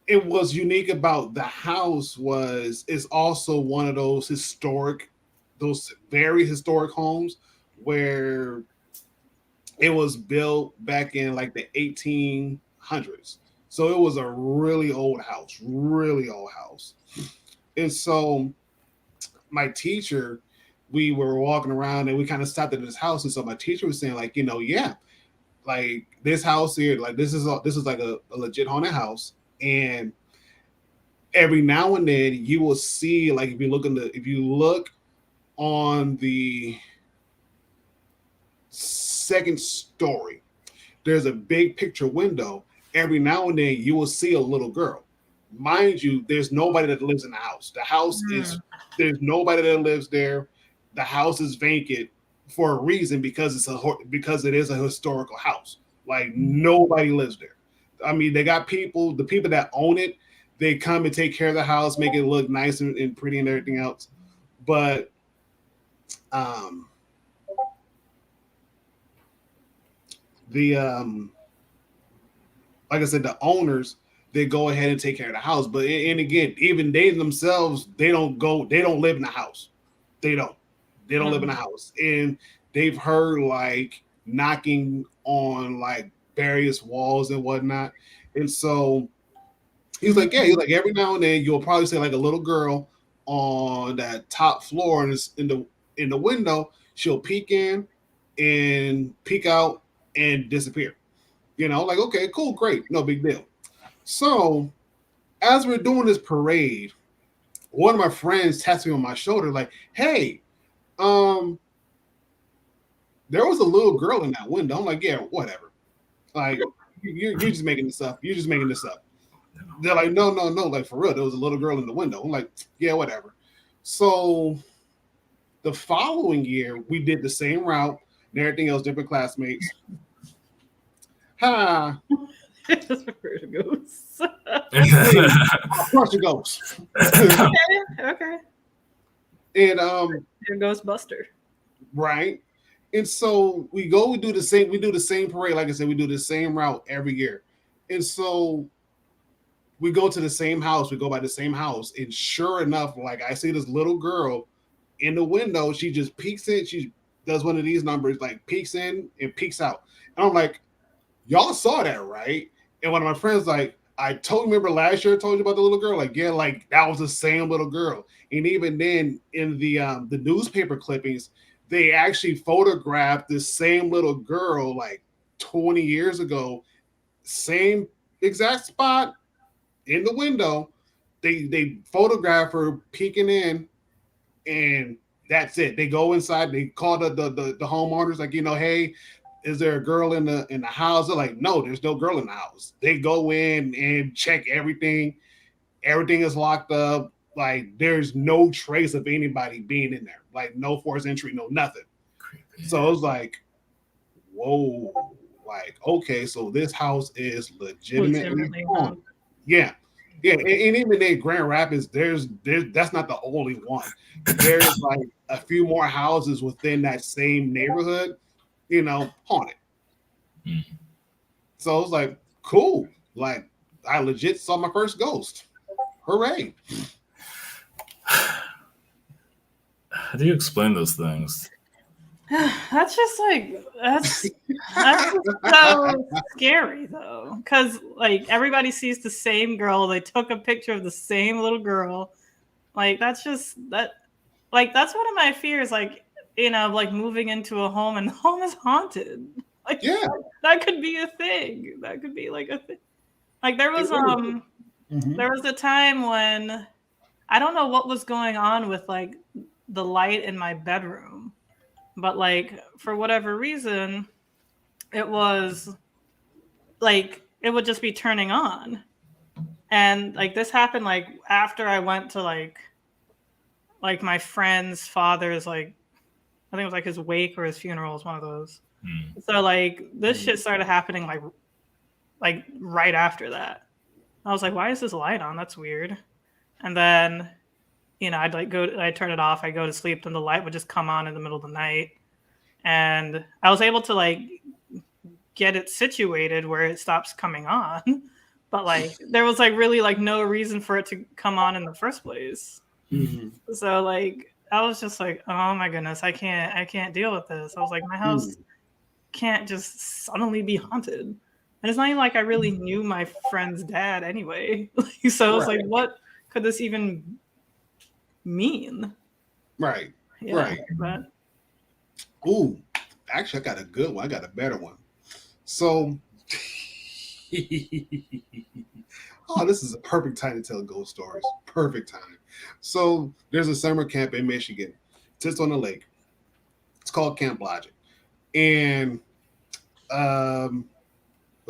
it was unique about the house is also one of those very historic homes where it was built back in like the 1800s. So it was a really old house. And so my teacher, we were walking around and we kind of stopped at this house. And so my teacher was saying like, yeah, like this house here, like this is like a legit haunted house. And every now and then you will see, like if you look on the second story, there's a big picture window. Every now and then you will see a little girl. Mind you, there's nobody that lives in the house. The house there's nobody that lives there. The house is vacant for a reason, because it is a historical house. Like nobody lives there. I mean, they got people, the people that own it, they come and take care of the house, make it look nice and pretty and everything else. But like I said, the owners, they go ahead and take care of the house. But and again, even they themselves, they don't live in the house. They don't live in the house. And they've heard like knocking on like various walls and whatnot. And so he's like every now and then you'll probably see like a little girl on that top floor in the window. She'll peek in and peek out and disappear. Like, okay, cool, great, no big deal. So as we're doing this parade, one of my friends taps me on my shoulder like, hey, there was a little girl in that window. I'm like, yeah, whatever. Like, you're just making this up. You're just making this up. They're like, no, like for real, there was a little girl in the window. I'm like, yeah, whatever. So the following year, we did the same route and everything else, different classmates. I just refer to ghosts. Of course it goes. Okay. And You're a Ghostbuster. right. And so we do the same parade. Like I said, we do the same route every year. And so we go to the same house, we go by the same house, and sure enough, like I see this little girl in the window, she just peeks in, she does one of these numbers, like peeks in and peeks out. And I'm like, y'all saw that, right? And one of my friends, like, I remember last year I told you about the little girl, like, yeah, like that was the same little girl. And even then in the newspaper clippings, they actually photographed the same little girl like 20 years ago, same exact spot in the window. They photograph her peeking in, and that's it. They go inside, they call the homeowners, like, hey, is there a girl in the house? They're like, no, there's no girl in the house. They go in and check everything. Everything is locked up. Like, there's no trace of anybody being in there. Like, no forced entry, no nothing. Creepy. So it was like, whoa, like, okay, so this house is legitimately haunted. Yeah. Yeah, and even in Grand Rapids, there's that's not the only one. There's like a few more houses within that same neighborhood, haunted. Mm. So I was like, cool. Like, I legit saw my first ghost. Hooray. How do you explain those things? That's just like that's so scary though, because like everybody sees the same girl. They took a picture of the same little girl. Like that's just that. Like that's one of my fears. Like like moving into a home and the home is haunted. Like Yeah, that could be a thing. That could be like a thing. Like there was there was a time when I don't know what was going on with like the light in my bedroom. But like for whatever reason, it was like it would just be turning on. And like this happened like after I went to like my friend's father's, like I think it was like his wake or his funeral, was one of those. So like this shit started happening like right after that. I was like, why is this light on? That's weird. And then I'd turn it off, I go to sleep, then the light would just come on in the middle of the night. And I was able to like get it situated where it stops coming on, but like there was like really like no reason for it to come on in the first place. Mm-hmm. So like I was just like, oh my goodness, I can't deal with this. I was like, my house can't just suddenly be haunted. And it's not even like I really knew my friend's dad anyway. So I was like, what could this even mean? Right. Yeah, Right. but Ooh, actually, I got a good one. I got a better one. So, oh, this is a perfect time to tell ghost stories. Perfect time. So, there's a summer camp in Michigan. It sits on the lake. It's called Camp Logic. And, of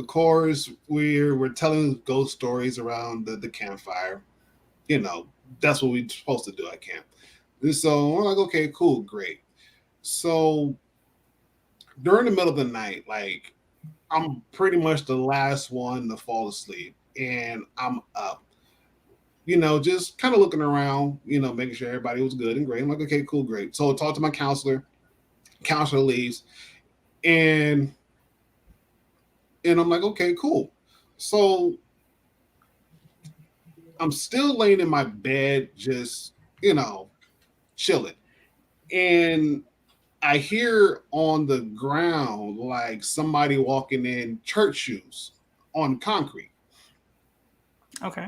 course, we're telling ghost stories around the campfire. That's what we're supposed to do at camp. And so, we're like, okay, cool, great. So during the middle of the night, like I'm pretty much the last one to fall asleep, and I'm up, just kind of looking around, making sure everybody was good and great. I'm like, okay, cool, great. So I talk to my counselor. Counselor leaves, and I'm like, okay, cool. So I'm still laying in my bed, just chilling, and I hear on the ground like somebody walking in church shoes on concrete. okay.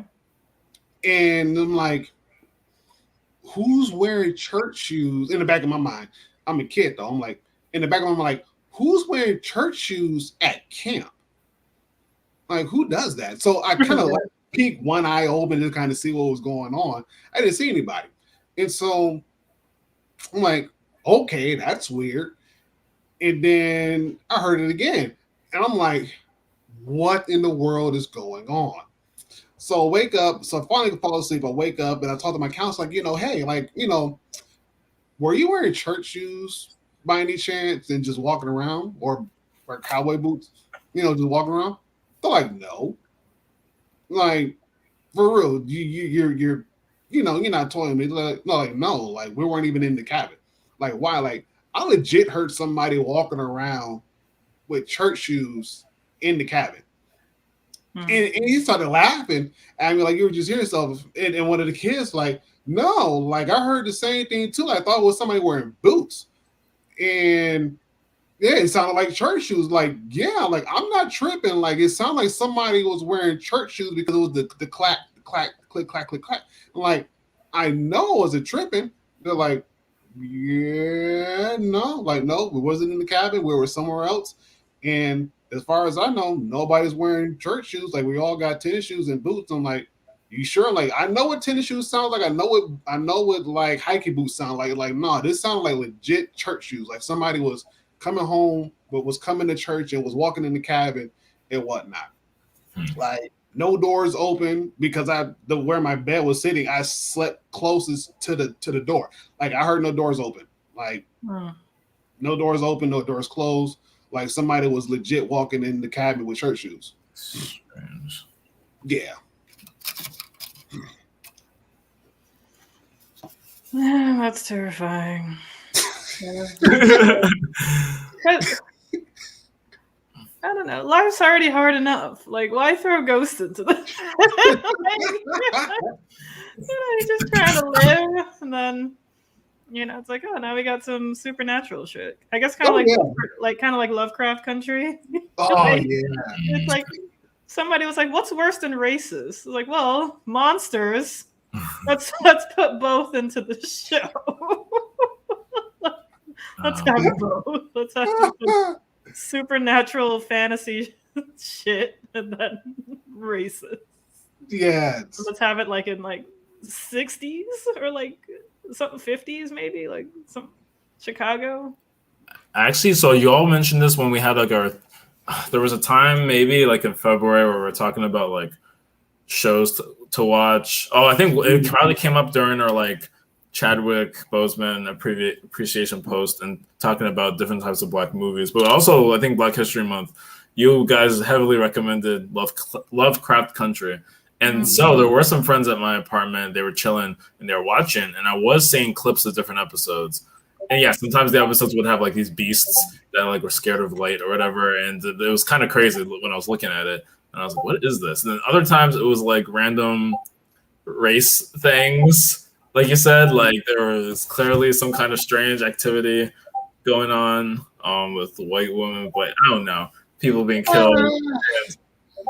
And I'm like, who's wearing church shoes? In the back of my mind, I'm a kid though. I'm like, in the back of my mind, like, who's wearing church shoes at camp? Like, who does that? So I kind of like peeked one eye open to kind of see what was going on. I didn't see anybody. And so I'm like, okay, that's weird. And then I heard it again. And I'm like, what in the world is going on? So I wake up. So I finally fall asleep. I wake up and I talk to my counselor, like, hey, like, were you wearing church shoes by any chance and just walking around, or cowboy boots, just walking around? They're like, no. Like, for real, you're you're not telling me like no, like we weren't even in the cabin. Like why? Like I legit heard somebody walking around with church shoes in the cabin. And he started laughing at me like you were just hearing stuff. And one of the kids like, no, like I heard the same thing too. I thought it was somebody wearing boots. And yeah, it sounded like church shoes. Like, yeah, like I'm not tripping. Like it sounded like somebody was wearing church shoes because it was the clack, clack, click, clack, click, clack. I'm like, I know it wasn't tripping. They're like, yeah, no, like no, we wasn't in the cabin. We were somewhere else. And as far as I know, nobody's wearing church shoes. Like we all got tennis shoes and boots. I'm like, you sure? Like I know what tennis shoes sound like. I know what like hiking boots sound like. Like no, this sounded like legit church shoes. Like somebody was coming home, but was coming to church and was walking in the cabin and whatnot. Like no doors open because where my bed was sitting, I slept closest to the door. Like I heard no doors open. Like no doors open, no doors closed. Like somebody was legit walking in the cabin with church shoes. Strange. Yeah. That's terrifying. I don't know. Life's already hard enough. Like, why throw ghosts into this? You're just trying to live, and then it's like, oh, now we got some supernatural shit. I guess kind of kind of like Lovecraft Country. Oh yeah. It's like somebody was like, "What's worse than racist?" It's like, well, monsters. Let's put both into the show. Let's have both. Let's have some supernatural fantasy shit and then racist. Yeah. Let's have it like in like 60s or like something 50s maybe, like some Chicago. Actually, so you all mentioned this when we had like there was a time maybe like in February where we were talking about like shows to watch. Oh, I think it probably came up during our like Chadwick Boseman appreciation post and talking about different types of Black movies. But also, I think Black History Month, you guys heavily recommended Lovecraft Country. And so there were some friends at my apartment. They were chilling and they were watching. And I was seeing clips of different episodes. And yeah, sometimes the episodes would have like these beasts that like were scared of light or whatever. And it was kind of crazy when I was looking at it. And I was like, what is this? And then other times it was like random race things. Like you said, like there was clearly some kind of strange activity going on with the white woman, but I don't know, people being killed, and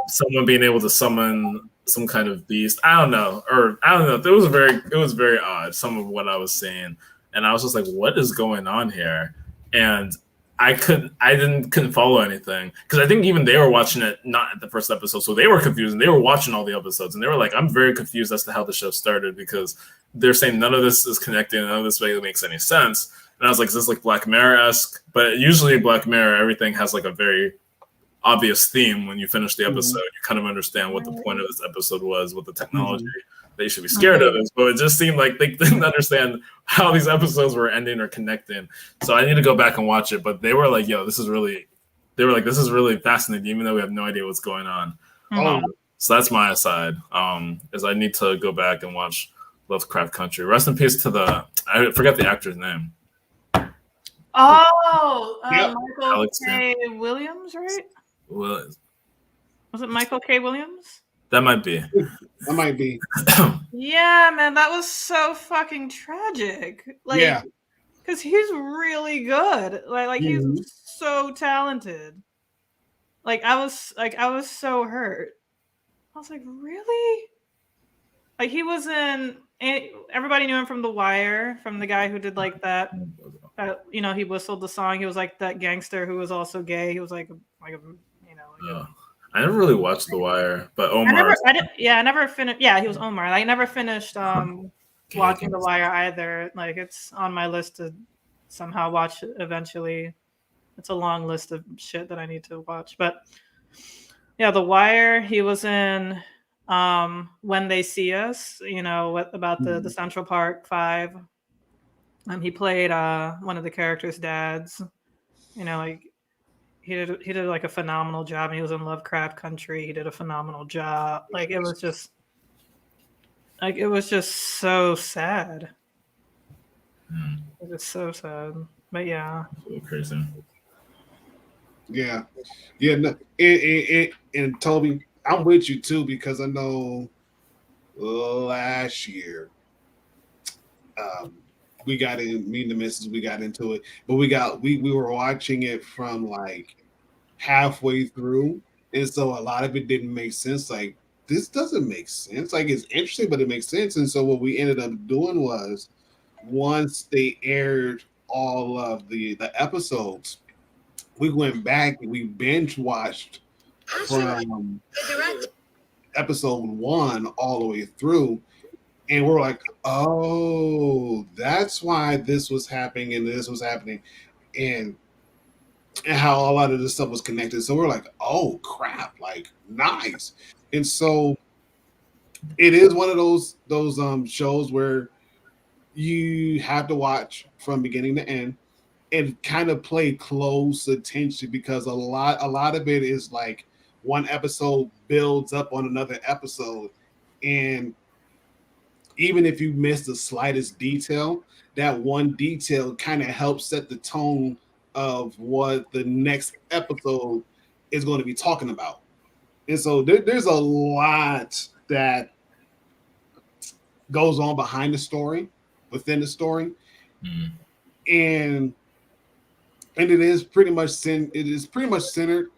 someone being able to summon some kind of beast. I don't know. It was very odd, some of what I was seeing, and I was just like, what is going on here? And I couldn't follow anything because I think even they were watching it not at the first episode, so they were confused and they were watching all the episodes and they were like, I'm very confused as to how the show started because they're saying none of this is connected, none of this really makes any sense. And I was like, is this like Black Mirror-esque? But usually Black Mirror, everything has like a very obvious theme when you finish the episode. You kind of understand what the point of this episode was, what the technology they should be scared of is. But it just seemed like they didn't understand how these episodes were ending or connecting. So I need to go back and watch it. But they were like, this is really fascinating, even though we have no idea what's going on. So that's my aside, is I need to go back and watch Lovecraft Country. Rest in peace to I forget the actor's name. Michael K. Williams, right? Was it Michael K. Williams? That might be. That might be. Yeah, man, that was so fucking tragic. Like, yeah, because he's really good. Like he's so talented. Like I was so hurt. I was like, really? Like he was in. Everybody knew him from The Wire, from the guy who did like that. He whistled the song. He was like that gangster who was also gay. He was like I never really watched The Wire, but Omar. I never finished. Yeah, he was Omar. I never finished watching The Wire either. Like it's on my list to somehow watch it eventually. It's a long list of shit that I need to watch. But yeah, The Wire. He was in When They See Us. About the Central Park Five. He played one of the characters' dads. he did like a phenomenal job. And he was in Lovecraft Country. He did a phenomenal job. Like it was just so sad. It was so sad. But yeah. So crazy. Yeah. No, and Toby, I'm with you too because I know last year we got in me and the missus, we got into it, but we were watching it from like halfway through, and so a lot of it didn't make sense. Like this doesn't make sense. Like it's interesting, but it makes sense. And so what we ended up doing was once they aired all of the episodes, we went back and we binge watched from episode 1 all the way through, and we're like, oh, that's why this was happening and this was happening, and how a lot of this stuff was connected. So we're like, oh crap, like nice. And so it is one of those shows where you have to watch from beginning to end and kind of play close attention because a lot of it is like one episode builds up on another episode, and even if you miss the slightest detail, that one detail kind of helps set the tone of what the next episode is going to be talking about. And so there's a lot that goes on behind the story, within the story, and it is pretty much centered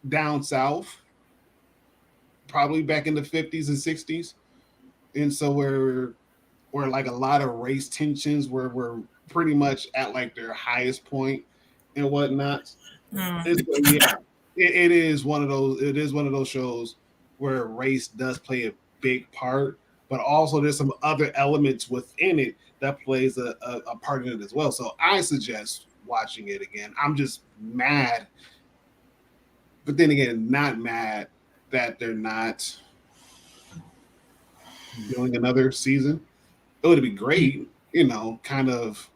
down south, probably back in the 50s and 60s. And so where like a lot of race tensions were pretty much at like their highest point and whatnot. It is one of those shows where race does play a big part, but also there's some other elements within it that plays a part in it as well. So I suggest watching it again. I'm just mad, but then again, not mad that they're not doing another season. It would be great, kind of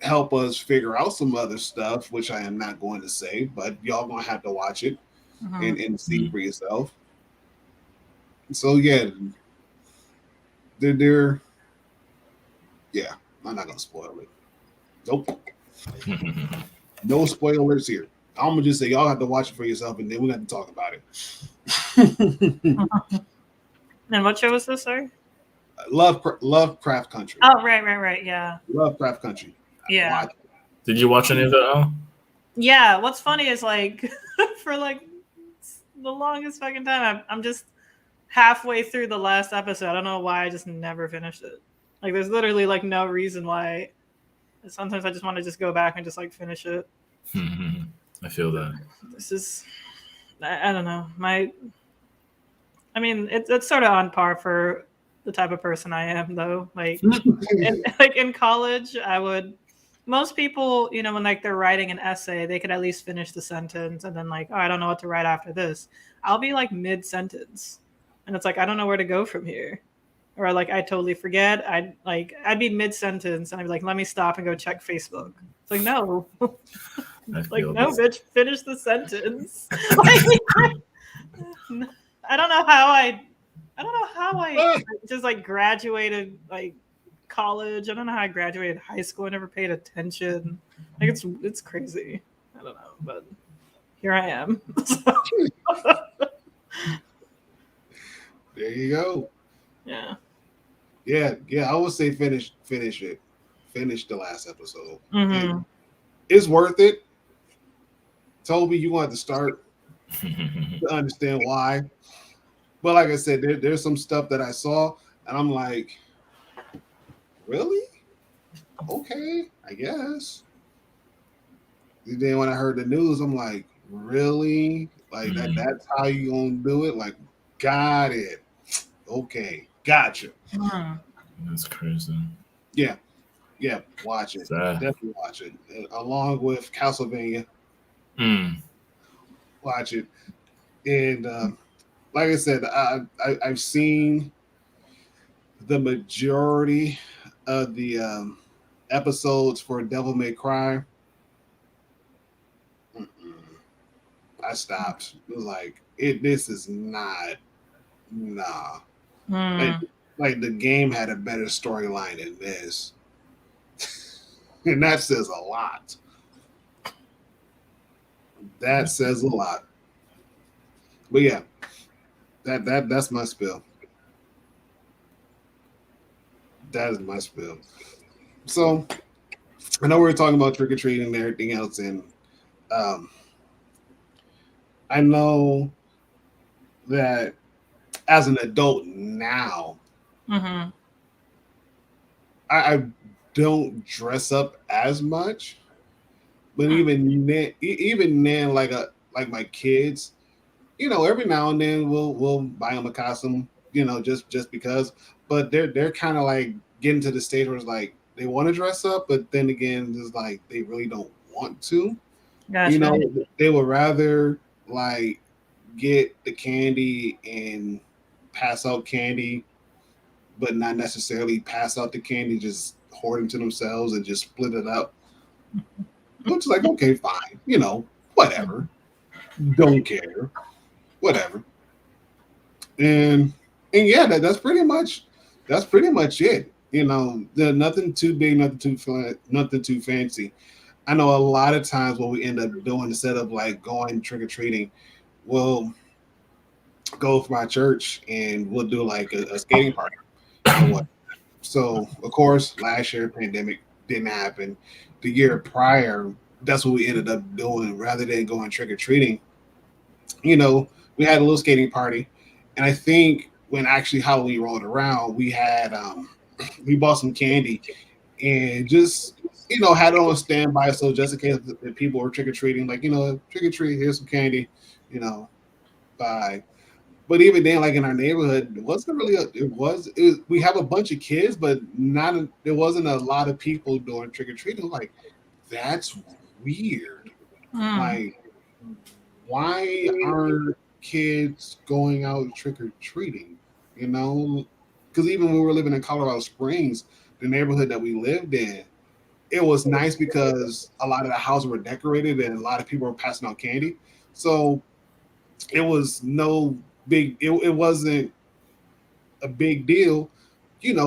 help us figure out some other stuff, which I am not going to say, but y'all gonna have to watch it and see for yourself. So yeah, they're I'm not gonna spoil it. Nope. No spoilers here. I'm gonna just say y'all have to watch it for yourself, and then we got to talk about it. And what show was this, sorry? Lovecraft Country. Oh, right, yeah. Lovecraft Country. Yeah. Did you watch any of that, Al? Yeah, what's funny is like for like the longest fucking time, I'm just halfway through the last episode. I don't know why I just never finished it. Like there's literally like no reason why. Sometimes I just want to just go back and just like finish it. I feel that. This is, I don't know. I mean, it's sort of on par for the type of person I am, though. Like, in college, most people, when like they're writing an essay, they could at least finish the sentence, and then like, oh, I don't know what to write after this. I'll be like mid-sentence, and it's like I don't know where to go from here, or like I totally forget. I'd be mid-sentence, and I'd be like, let me stop and go check Facebook. It's like no, like no, bitch, finish the sentence. I don't know how I just like graduated like college. I don't know how I graduated high school. I never paid attention. Like it's crazy. I don't know, but here I am. There you go. Yeah. I would say finish it. Finish the last episode. Mm-hmm. It's worth it. Toby, you want to start to understand why. But like I said, there's some stuff that I saw, and I'm like, really? Okay, I guess. And then when I heard the news, I'm like, really? Like that's how you gonna do it? Like, got it. Okay, gotcha. That's crazy. Yeah, watch it. Definitely watch it. Along with Castlevania. Watch it. And like I said, I've seen the majority of the episodes for Devil May Cry, mm-mm, I stopped. It was like this is not nah. Like, Mm. like the game had a better storyline than this, and that says a lot. That says a lot. But yeah, that's my spill. That is my spill. So I know we were talking about trick or treating and everything else, and um, I know that as an adult now, Mm-hmm. I don't dress up as much. But Mm. even then, like my kids, every now and then we'll buy them a costume, just because. But they're kind of like getting to the stage where it's like they want to dress up, but then again, it's like they really don't want to. You Gotcha. know, they would rather like get the candy and pass out candy, but not necessarily pass out the candy, just hoard them to themselves and just split it up. Looks like okay, fine, whatever. Don't care, whatever. And yeah, that's pretty much it. Nothing too big, nothing too fancy. I know a lot of times what we end up doing instead of like going trick or treating, we'll go for my church and we'll do like a skating party and what. So of course, last year pandemic didn't happen. The year prior, that's what we ended up doing rather than going trick or treating. You know, we had a little skating party, and I think when actually Halloween rolled around, we had we bought some candy and just had it on standby, so just in case if people were trick or treating, like trick or treat, here's some candy, you know, bye. But even then, like in our neighborhood, it wasn't really. We have a bunch of kids, but there wasn't a lot of people doing trick or treating. Like that's weird. Mm. Like why aren't kids going out trick or treating? You know, because even when we were living in Colorado Springs, the neighborhood that we lived in, it was nice because a lot of the houses were decorated and a lot of people were passing out candy. So it was no big. It wasn't a big deal,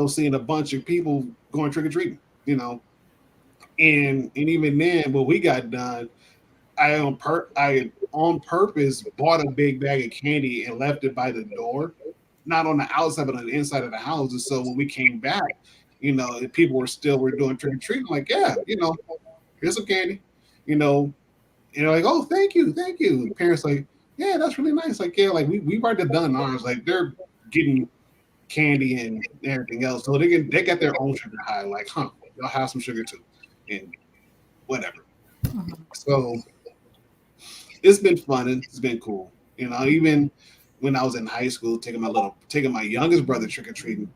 seeing a bunch of people going trick or treating. And even then, when we got done, I on purpose bought a big bag of candy and left it by the door, not on the outside but on the inside of the house. And so when we came back, if people were doing trick or treating, like yeah, here's some candy, you know, and they're like, oh, thank you. And the parents like, yeah, that's really nice. Like yeah, like we've already done ours. Like they're getting candy and everything else, so they got their own sugar high. Like y'all have some sugar too, and whatever. So it's been fun and it's been cool. Even when I was in high school, taking my youngest brother trick or treating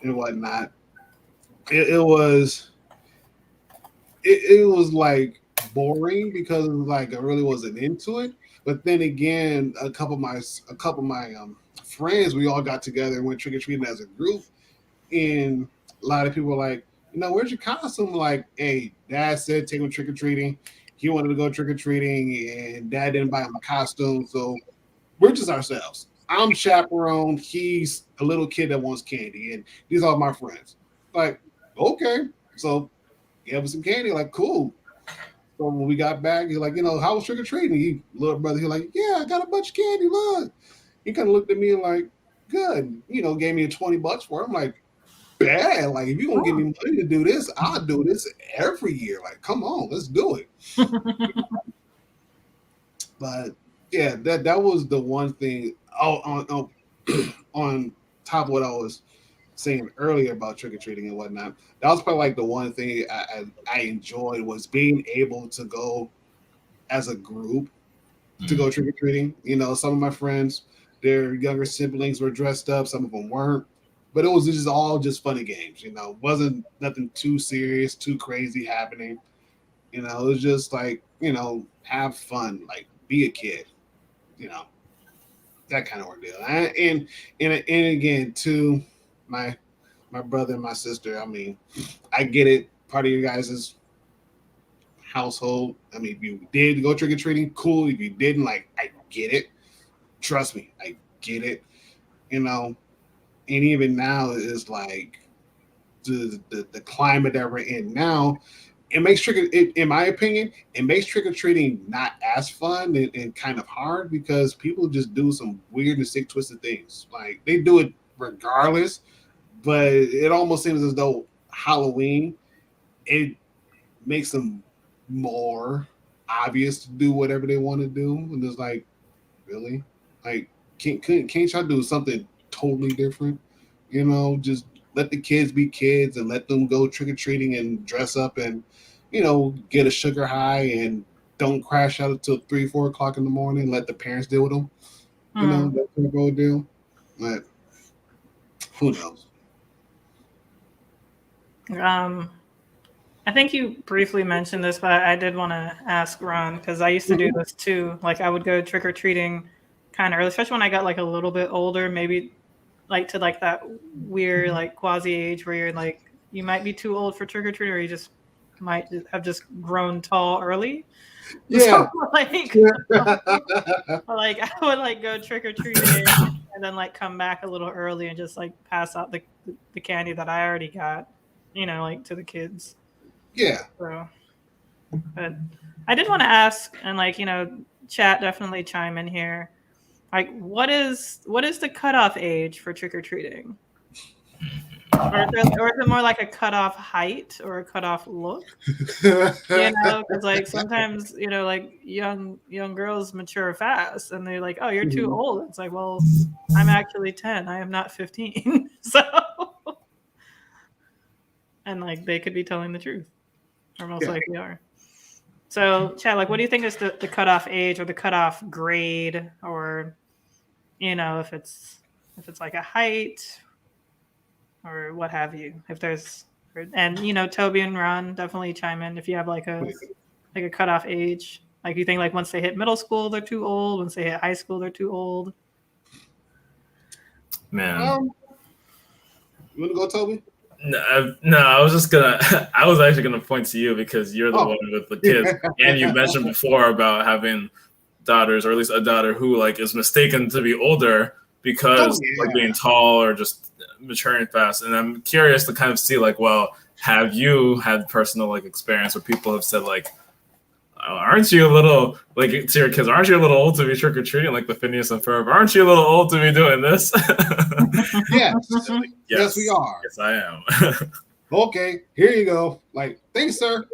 and whatnot, it was like boring because like I really wasn't into it. But then again, a couple of my friends, we all got together and went trick or treating as a group, and a lot of people were like, where's your costume? Like, hey, dad said take him trick or treating. He wanted to go trick or treating, and dad didn't buy him a costume, so we're just ourselves. I'm chaperone. He's a little kid that wants candy, and these are my friends. Like, okay, so gave him some candy. Like, cool. So when we got back, he's like, how was trick or treating? Little brother, he's like, yeah, I got a bunch of candy. Look. He kind of looked at me like, good. Gave me $20 for it. I'm like, bad. Like, if you gonna give me money to do this, I'll do this every year. Like, come on, let's do it. But yeah, that was the one thing. Oh, on top of what I was saying earlier about trick or treating and whatnot, that was probably like the one thing I enjoyed was being able to go as a group to go trick or treating. Some of my friends, their younger siblings were dressed up, some of them weren't, but it was just all just funny games. Wasn't nothing too serious, too crazy happening. It was just like have fun, like be a kid. You know, that kind of ordeal. And again, to my brother and my sister. I mean, I get it. part of your guys' household. I mean, if you did go trick or treating, cool. If you didn't, like, I get it. Trust me, I get it. You know, and even now is like the climate that we're in now. It makes in my opinion, it makes trick or treating not as fun and kind of hard because people just do some weird and sick, twisted things. Like they do it regardless, but it almost seems as though Halloween it makes them more obvious to do whatever they want to do, and it's like, really, like can't y'all do something totally different? You know, just let the kids be kids and let them go trick or treating and dress up and, you know, get a sugar high and don't crash out until 3-4 o'clock in the morning. Let the parents deal with them. You know, that kind of old deal. But who knows? I think you briefly mentioned this, but I did want to ask Ron because I used to do this too. Like I would go trick or treating kind of early, especially when I got like a little bit older, maybe like to like that weird like quasi age where you're like you might be too old for trick or treat, or you just might have just grown tall early. Yeah. So, like, like I would like go trick or treating and then like come back a little early and just like pass out the candy that I already got, you know, like to the kids. Yeah. So, but I did want to ask, and like, you know, chat definitely chime in here. Like, what is the cutoff age for trick or treating? Or is it more like a cutoff height or a cutoff look? You know, because like sometimes, you know, like young girls mature fast, and they're like, "Oh, you're too old." It's like, well, I'm actually 10. I am not 15. So, and like they could be telling the truth, or most likely are. So, Chad, like, what do you think is the cutoff age or the cutoff grade, or you know, if it's like a height or what have you? If there's, and you know, Toby and Ron definitely chime in if you have like a cutoff age. Like, you think like once they hit middle school they're too old, once they hit high school they're too old. Man, you want to go, Toby? No, I was actually gonna point to you because you're the one with the kids, and you mentioned before about having daughters, or at least a daughter who like is mistaken to be older because like being tall or just maturing fast. And I'm curious to kind of see like, well, have you had personal like experience where people have said like, aren't you a little like to your kids, aren't you a little old to be trick or treating like the Phineas and Ferb? Aren't you a little old to be doing this? Yes, we are. Yes, I am. Okay, here you go. Like, thanks, sir.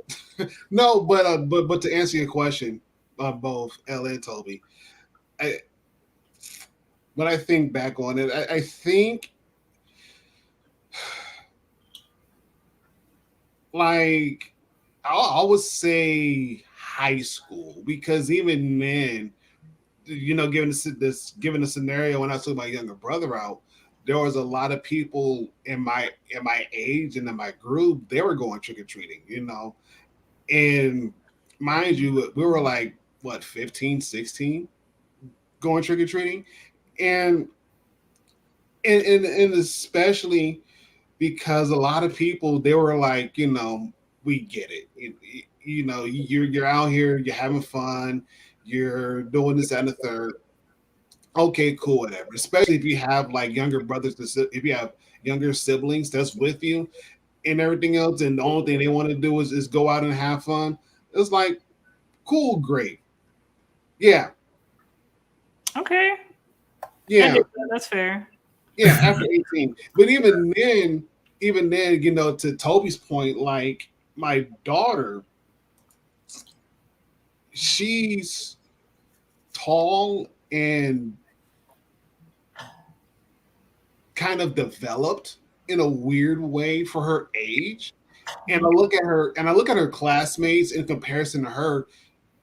No, but to answer your question, both Elle and Toby, when I think back on it, I think like I would say high school, because even then, you know, given the scenario when I took my younger brother out, there was a lot of people in my age and in my group, they were going trick or treating, you know, and mind you, we were like what 15, 16 going trick or treating, and especially because a lot of people, they were like, you know, we get it, you know, you're out here, you're having fun, you're doing this and the third. Okay, cool, whatever. Especially if you have like younger brothers, if you have younger siblings that's with you and everything else, and the only thing they want to do is go out and have fun. It's like, cool, great. Yeah. Okay. Yeah. That's fair. Yeah, after 18. But even then, you know, to Toby's point, like my daughter, she's tall and kind of developed in a weird way for her age. And I look at her classmates in comparison to her,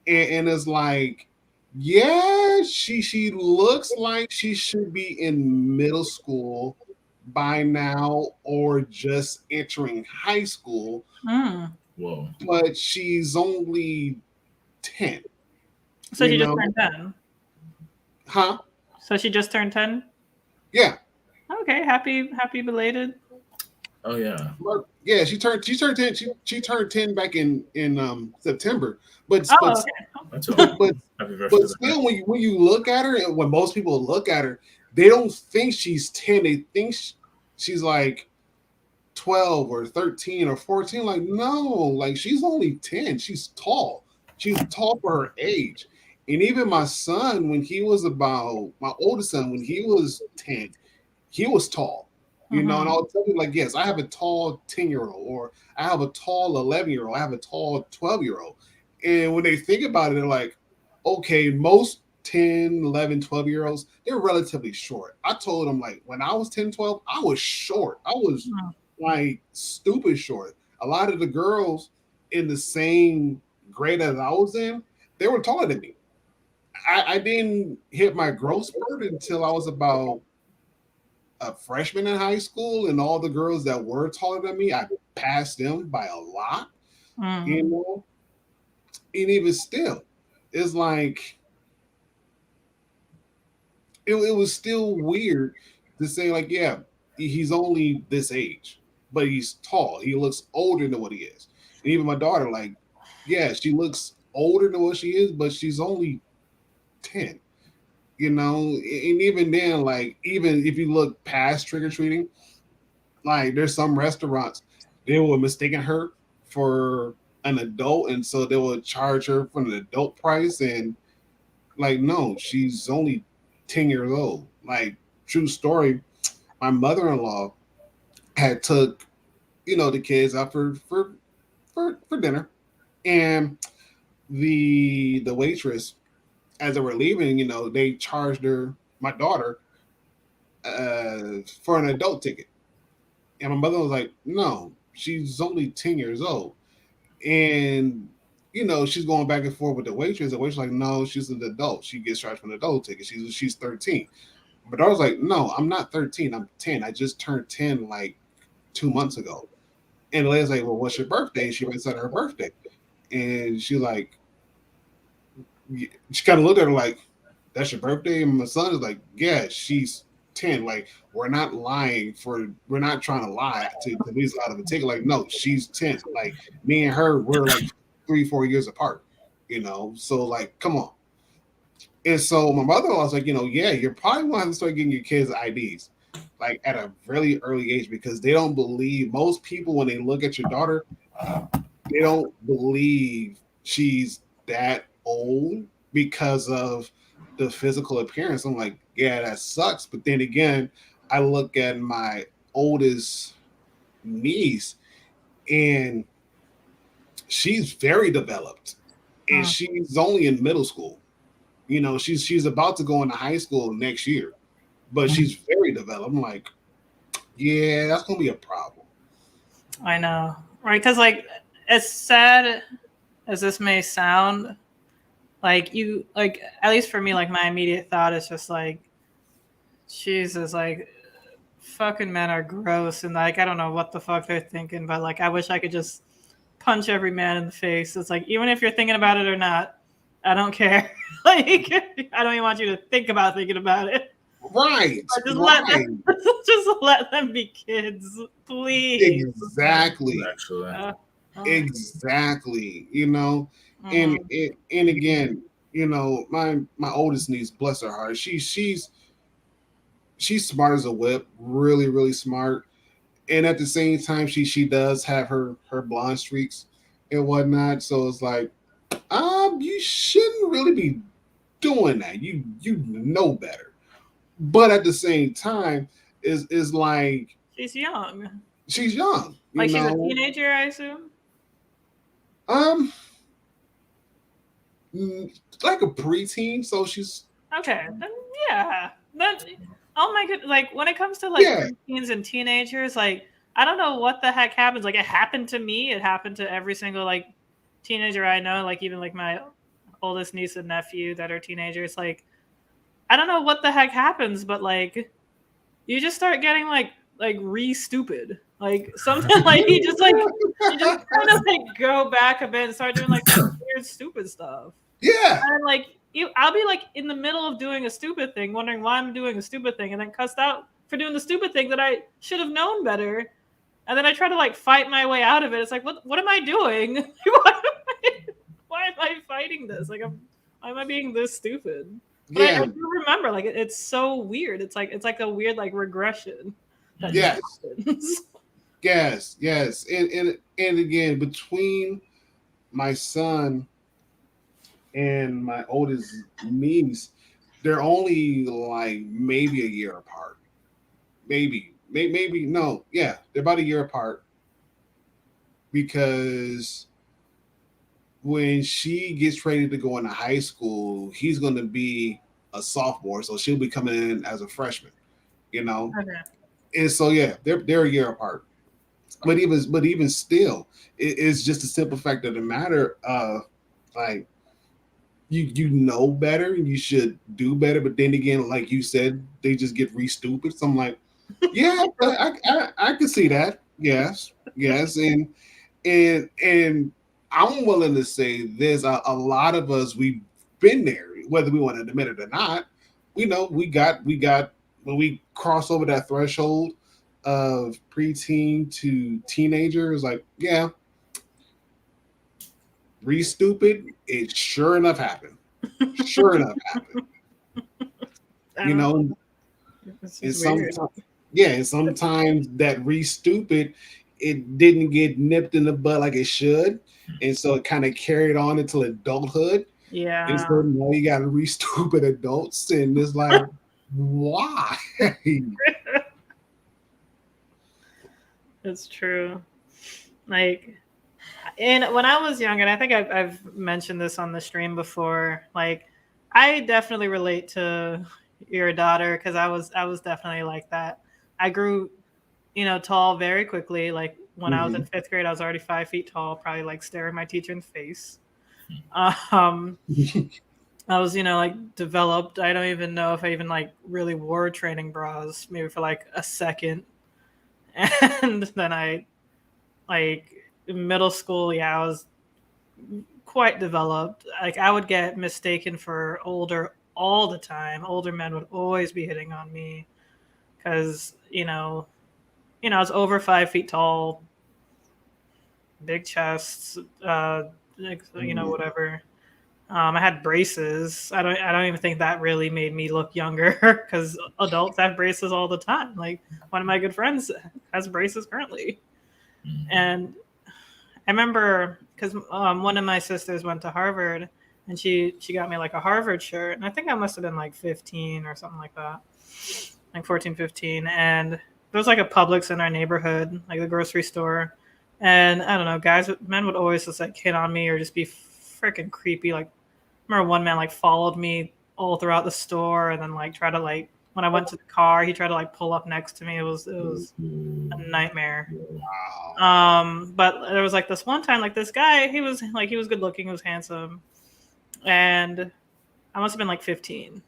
and it's like, yeah, she looks like she should be in middle school by now or just entering high school. Whoa. But she's only 10. So she just turned 10. Huh? So she just turned 10? Yeah. Okay, happy belated. Oh yeah. Yeah, she turned 10. She turned 10 back in September. But Oh, but okay. That's all. but Happy birthday. but still, when you look at her, and when most people look at her, they don't think she's 10. They think she's like 12 or 13 or 14. Like, no, like she's only 10. She's tall. She's tall for her age. And even my son, when he was about my oldest son, when he was 10, he was tall. You know, and Mhm. I'll tell you, like, yes, I have a tall 10-year-old, or I have a tall 11-year-old, I have a tall 12-year-old. And when they think about it, they're like, okay, most 10, 11, 12-year-olds, they're relatively short. I told them, like, when I was 10, 12, I was short. I was Mhm. like stupid short. A lot of the girls in the same grade as I was in, they were taller than me. I didn't hit my growth spurt until I was about a freshman in high school, and all the girls that were taller than me, I passed them by a lot, you Mhm. know. And even still, it's like it was still weird to say, like, yeah, he's only this age, but he's tall. He looks older than what he is. And even my daughter, like, yeah, she looks older than what she is, but she's only 10. You know, and even then, like, even if you look past trick or treating, like there's some restaurants they were mistaking her for an adult, and so they will charge her for an adult price. And like, no, she's only 10 years old. Like, true story, my mother-in-law had took, the kids out for dinner, and the waitress, as they were leaving, they charged her, my daughter, for an adult ticket. And my mother was like, no, she's only 10 years old. And she's going back and forth with the waitress. The waitress like, no, she's an adult. She gets charged for an adult ticket. She's 13. But I was like, no, I'm not 13. I'm 10. I just turned 10 like 2 months ago. And the lady's like, well, what's your birthday? And she went and said her birthday. And she like, she kind of looked at her like, that's your birthday? And my son is like, yeah, she's 10. Like, we're not trying to lie to lose out of a ticket. Like, no, she's 10. Like, me and her, we're like 3-4 years apart, So, like, come on. And so my mother-in-law was like, yeah, you're probably want to start getting your kids IDs like at a really early age, because they don't believe, most people when they look at your daughter, they don't believe she's that old because of the physical appearance. I'm like, yeah, that sucks. But then again, I look at my oldest niece, and she's very developed, and Mhm. she's only in middle school. She's about to go into high school next year, but she's very developed. I'm like, yeah, that's gonna be a problem. I know, right? Because like, as sad as this may sound, like at least for me, like my immediate thought is just like, Jesus, like fucking men are gross, and like I don't know what the fuck they're thinking, but like I wish I could just punch every man in the face. It's like, even if you're thinking about it or not, I don't care. Like, I don't even want you to think about thinking about it. Right, But just let right, them, just let them be kids, please. exactly, Actually, Uh, exactly. And mhm. and again, my oldest niece, bless her heart, she's smart as a whip, really, really smart. And at the same time, she does have her blonde streaks and whatnot. So it's like, you shouldn't really be doing that. You know better. But at the same time, is like She's young. she's young, Like she's a teenager, I assume. Um, like a preteen, so she's Okay, then yeah. Then oh my god, like when it comes to like yeah, preteens and teenagers, like I don't know what the heck happens. Like it happened to me. It happened to every single like teenager I know. Like even like my oldest niece and nephew that are teenagers. Like I don't know what the heck happens, but like you just start getting like re stupid. Like something like you just kind of like go back a bit and start doing like this weird stupid stuff. yeah, And like I'll be like in the middle of doing a stupid thing, wondering why I'm doing a stupid thing, and then cussed out for doing the stupid thing that I should have known better. And then I try to like fight my way out of it. It's like, what am I doing? Why am I fighting this? Like, why am I being this stupid? But I Yeah, do remember, like, it's so weird. It's like a weird like regression that yes, just happens. yes. And again, between my son and my oldest niece, they're only like maybe a year apart. Maybe no, yeah, they're about a year apart because when she gets ready to go into high school, he's going to be a sophomore, so she'll be coming in as a freshman, you know. Okay. And so yeah, they're a year apart. But even still, it's just a simple fact of the matter. Like you know better, and you should do better. But then again, like you said, they just get stupid. So I'm like, yeah, I can see that. Yes, and I'm willing to say this. A lot of us we've been there, whether we want to admit it or not. We know we got when we cross over that threshold of preteen to teenager. It's like, yeah, stupid. It sure enough happened. Sure enough happened. I You don't know. know, It's and just weird. sometimes that stupid, it didn't get nipped in the butt like it should, and so it kind of carried on until adulthood. And Yeah, so now you got stupid adults, and it's like, why? it's true. Like, and when I was young, and I think I've mentioned this on the stream before, like I definitely relate to your daughter because I was definitely like that. I grew, tall very quickly. Like when I was in Mhm. fifth grade, I was already 5 feet tall, probably like staring my teacher in the face. Um, I was, like developed. I don't even know if I even like really wore training bras, maybe for like a second. And then I like in middle school, yeah, I was quite developed. Like I would get mistaken for older all the time. Older men would always be hitting on me because I was over 5 feet tall, big chests, whatever. I had braces. I don't even think that really made me look younger because adults have braces all the time. Like one of my good friends has braces currently, and I remember because one of my sisters went to Harvard, and she got me like a Harvard shirt, and I think I must have been like 15 or something like that, like 14, 15, and there was like a Publix in our neighborhood, like the grocery store, and I don't know, men would always just like hit on me or just be freaking creepy. Like, I remember one man like followed me all throughout the store, and then like try to like when I went to the car, he tried to like pull up next to me. It was a nightmare. Wow. But there was like this one time, like this guy, he was good looking, he was handsome, and I must have been like 15.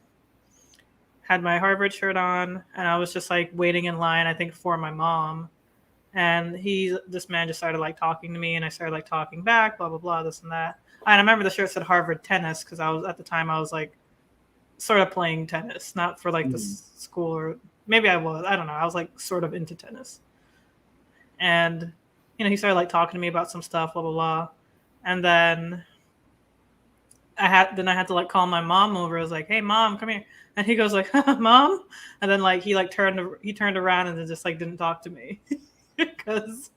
Had my Harvard shirt on, and I was just like waiting in line, I think for my mom. And this man just started like talking to me, and I started like talking back, blah blah blah, this and that. And I remember the shirt said Harvard tennis because I was like sort of playing tennis, not for like the school or maybe I don't know. I was like sort of into tennis, and he started like talking to me about some stuff, blah blah blah, and then I had to like call my mom over. I was like, "Hey, mom, come here," and he goes like, "Mom," and then like he turned around and then just like didn't talk to me because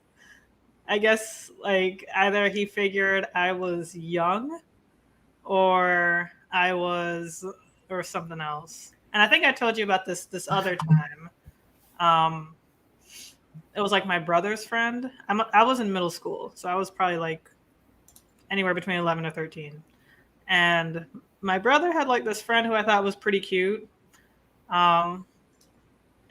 I guess like either he figured I was young or or something else. And I think I told you about this other time. Um, it was like my brother's friend. I was in middle school, so I was probably like anywhere between 11 or 13. And my brother had like this friend who I thought was pretty cute. Um,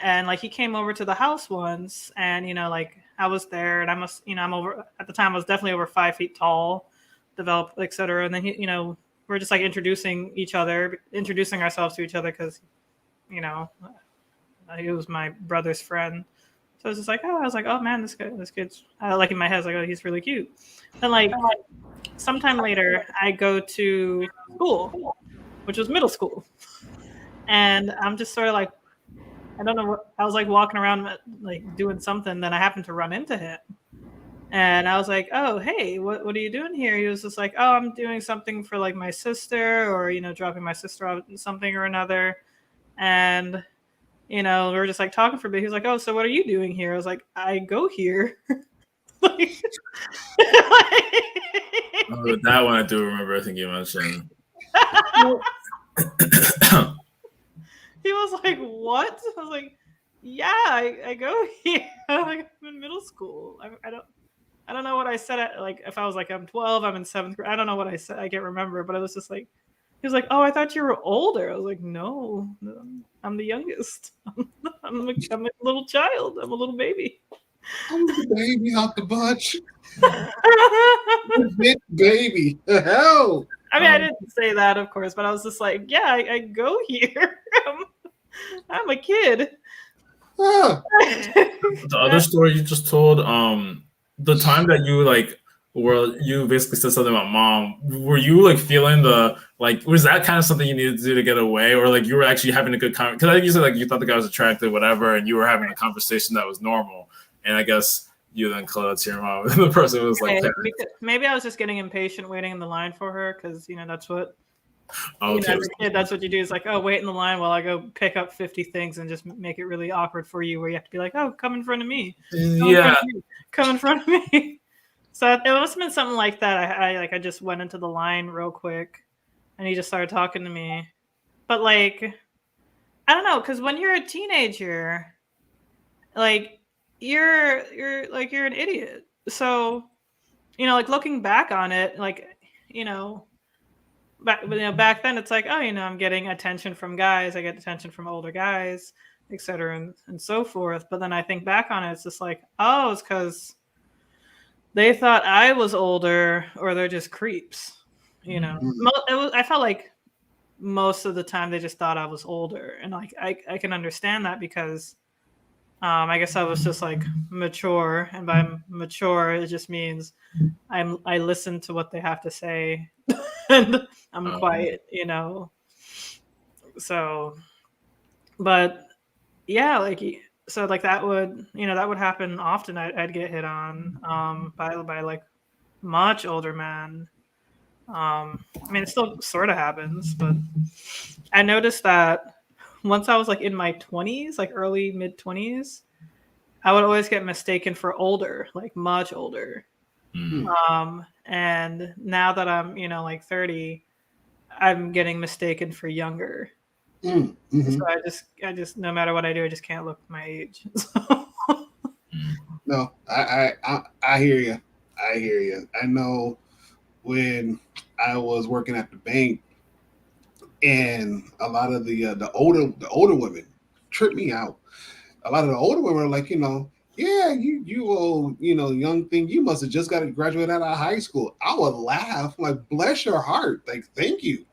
and like he came over to the house once, and like I was there, and I'm over at the time. I was definitely over 5 feet tall, developed, etc. And then we're just like introducing ourselves to each other because you know he was my brother's friend. So it's just like, oh, I was like, oh man, this kid's like in my head, I was like, oh, he's really cute. Then like sometime later, I go to school, which was middle school, and I'm just sort of like I don't know what I was like walking around like doing something. Then I happened to run into him, and I was like, "Oh, hey, what are you doing here?" He was just like, "Oh, I'm doing something for like my sister, or dropping my sister off something or another." And we were just like talking for a bit. He was like, "Oh, so what are you doing here?" I was like, "I go here." Like, Oh, that one I do remember. I think you mentioned. he was like, "What?" I was like, "Yeah, I go here." Like, I'm in middle school. I don't know what I said. Like, if I was like, I'm 12, I'm in 7th grade. I don't know what I said. I can't remember. But it was just like, he was like, "Oh, I thought you were older." I was like, "No, I'm the youngest. I'm a little child. I'm a little baby." I'm the baby out the bunch. Big baby. The hell. I mean, I didn't say that, of course, but I was just like, "Yeah, I go here. I'm a kid." Ah, The other story you just told, the time that you like where you basically said something about mom, were you like feeling the like was that kind of something you needed to do to get away, or like you were actually having a good conversation? Because I think you said like you thought the guy was attractive, whatever, and you were having a conversation that was normal, and I guess you then called out to your mom, and the person was like, maybe I was just getting impatient waiting in the line for her because that's what okay, as a kid, that's what you do. Is like, oh, wait in the line while I go pick up 50 things and just make it really awkward for you, where you have to be like, oh, come in front of me. yeah, Come in front of me. So it must have been something like that. I just went into the line real quick, and he just started talking to me. But like, I don't know, because when you're a teenager, like you're an idiot. So like looking back on it, like back then it's like, oh, I'm getting attention from guys. I get attention from older guys, etc. and so forth. But then I think back on it, it's just like, oh, it's because they thought I was older, or they're just creeps. I felt like most of the time they just thought I was older, and like I can understand that because I guess I was just like mature, and by mature it just means I listen to what they have to say and I'm quiet, So, but yeah, like so, like that would happen often. I'd get hit on by like much older men. I mean, it still sort of happens, but I noticed that once I was like in my 20s, like early mid 20s, I would always get mistaken for older, like much older. And now that I'm, like 30, I'm getting mistaken for younger. mm-hmm. So I just, no matter what I do, I just can't look my age. No, I hear you. I hear you. I know when I was working at the bank, and a lot of the older women trip me out. A lot of the older women are like, yeah, you old, young thing. You must have just got to graduate out of high school. I would laugh, like, bless your heart, like, thank you.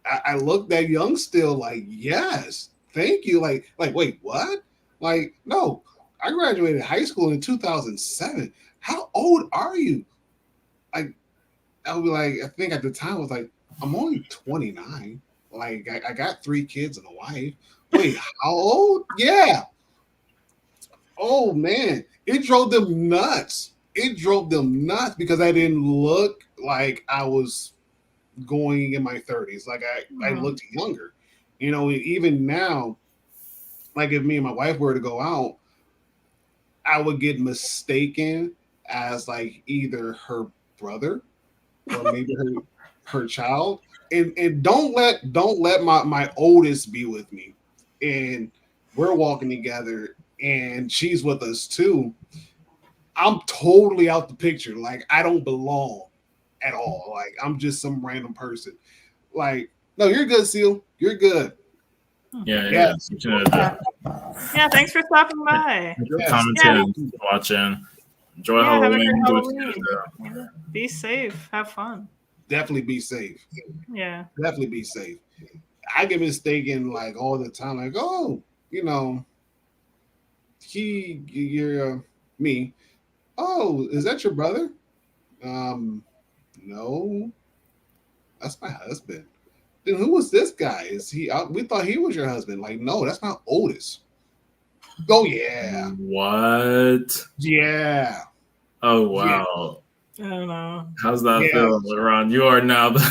I look that young still, like, yes, thank you. Like, wait, what? Like, no, I graduated high school in 2007. How old are you? Like, I would be like, I think at the time I was like, I'm only 29. Like, I got 3 kids and a wife. Wait, how old? Yeah. Oh man, it drove them nuts. It drove them nuts because I didn't look like I was going in my 30s. Like I looked younger. Even now, like if me and my wife were to go out, I would get mistaken as like either her brother or maybe her child. And don't let my oldest be with me. And we're walking together and she's with us too. I'm totally out the picture. Like I don't belong at all. Like I'm just some random person. Like, no, you're good, Seal. You're good. Yeah. Yeah, thanks for stopping by. Commenting, watching. Enjoy Halloween. Halloween. Be safe. Have fun. Definitely be safe. Yeah. Definitely be safe. I get mistaken like all the time. Like, oh, you're me. Oh, is that your brother? No, that's my husband. Then who was this guy? Is he? We thought he was your husband. Like, no, that's my oldest. Oh yeah, What? yeah, Oh wow. I don't know. How's that yeah. feel, Ron? You are now the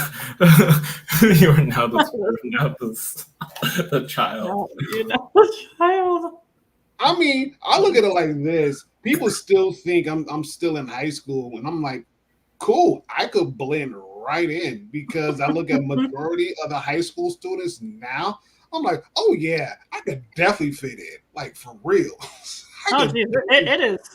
you are now the child. You know, child. I mean, I look at it like this. People still think I'm still in high school, and I'm like, cool. I could blend right in because I look at majority of the high school students now. I'm like, oh yeah, I could definitely fit in, like for real. I Oh, could, geez,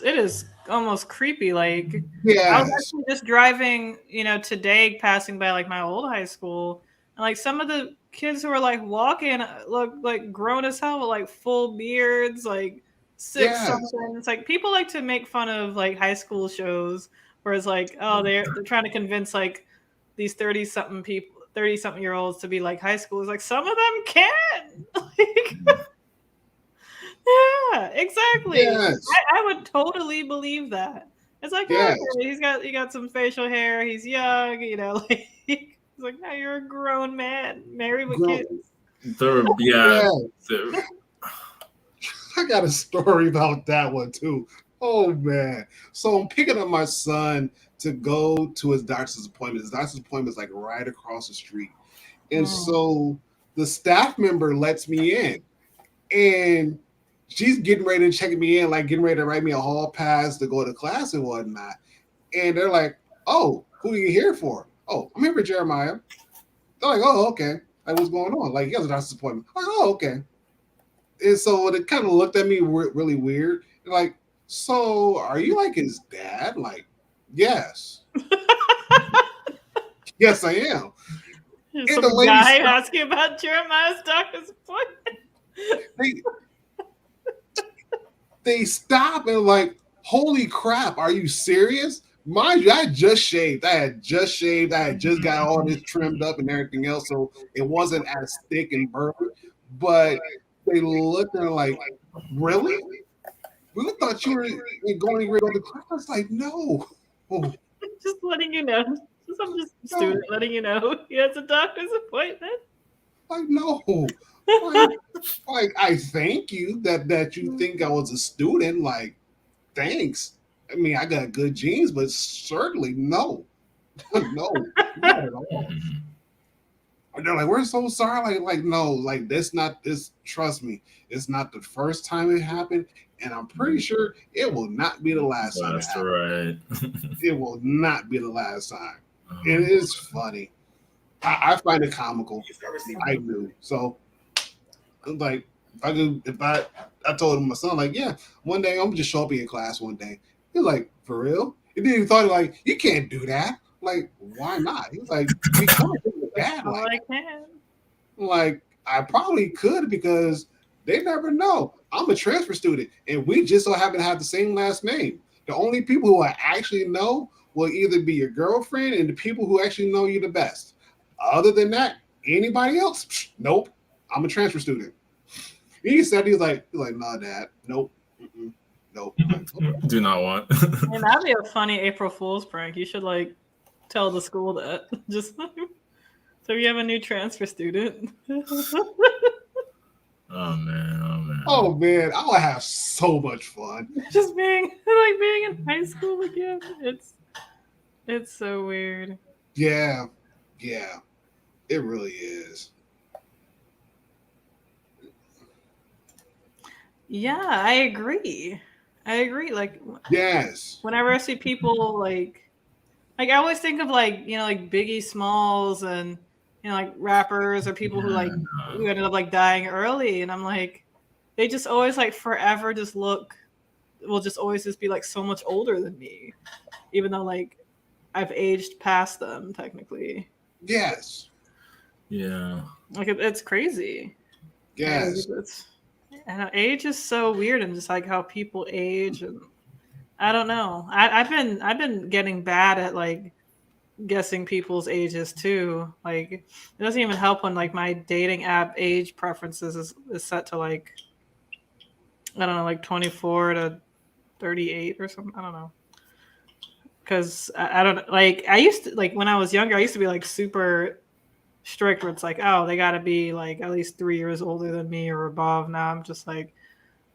it is almost creepy. Like I was yes, actually just driving, today, passing by like my old high school, and like some of the kids who were like walking look like grown as hell with like full beards, like six yes, something. It's like people like to make fun of like high school shows, where it's like, oh, they're trying to convince like these 30 something people, 30 something year olds to be like high schoolers. Like some of them can. Like, yeah, exactly. yes, I would totally believe that. It's like, oh, yes. okay, he got some facial hair, he's young, like it's like, no, you're a grown man, married with Girl, kids. Yeah. yeah. I got a story about that one too. Oh man. So I'm picking up my son to go to his doctor's appointment. His doctor's appointment is like right across the street. And so the staff member lets me in. And she's getting ready to check me in, like getting ready to write me a hall pass to go to class and whatnot. And they're like, oh, who are you here for? Oh, I'm here for Jeremiah. They're like, oh, okay. Like, what's going on? Like, he has a doctor's appointment. I'm like, oh, okay. And so they kind of looked at me really weird. They're like, so are you like his dad? Like, yes. Yes, I am. There's And some the lady guy stopped. asking about Jeremiah's doctor's appointment. They stop and like, holy crap, are you serious? Mind you, I had just shaved. I had just got all this trimmed up and everything else, so it wasn't as thick and burly. But they looked and like, really? We thought you were going to go to class. I was like, no. Oh, Just letting you know. I'm just a student letting you know he has a doctor's appointment. like no. Like I thank you that you think I was a student. Like, thanks. I mean, I got good genes, but certainly no. No, not at all. And they're like, we're so sorry. Like, no, like that's not this. Trust me, it's not the first time it happened, and I'm pretty sure it will not be the last time. That's right. It will not be the last time. It is funny. I find it comical. I do. So, like, if I told my son, like, yeah, one day I'm gonna just show up in your class one day. He's like, for real? He didn't even thought like, you can't do that. Like, why not? He was like, become a dad. I can. Like, I probably could because they never know. I'm a transfer student, and we just so happen to have the same last name. The only people who I actually know will either be your girlfriend and the people who actually know you the best. Other than that, anybody else? Psh, nope. I'm a transfer student. He said he's like, nah, Dad, nope, nope. Do not want. And that'd be a funny April Fool's prank. You should like tell the school that. Just so you have a new transfer student. Oh man. Oh man, I'll have so much fun. Just being in high school again. It's so weird. Yeah, it really is. Yeah, I agree. Like, Yes. whenever I see people like I always think of like like Biggie Smalls and like rappers or people who ended up like dying early, and I'm like, they just always like forever just will just always just be like so much older than me, even though like I've aged past them technically. Yes. Yeah. Like it's crazy. Yes. And age is so weird, and just like how people age, and I don't know. I've been getting bad at like guessing people's ages too. Like it doesn't even help when like my dating app age preferences is set to like, I don't know, like 24 to 38 or something. I don't know. Because I don't like, I used to like when I was younger, I used to be like super strict where it's like, oh, they got to be like at least 3 years older than me or above. Now I'm just like,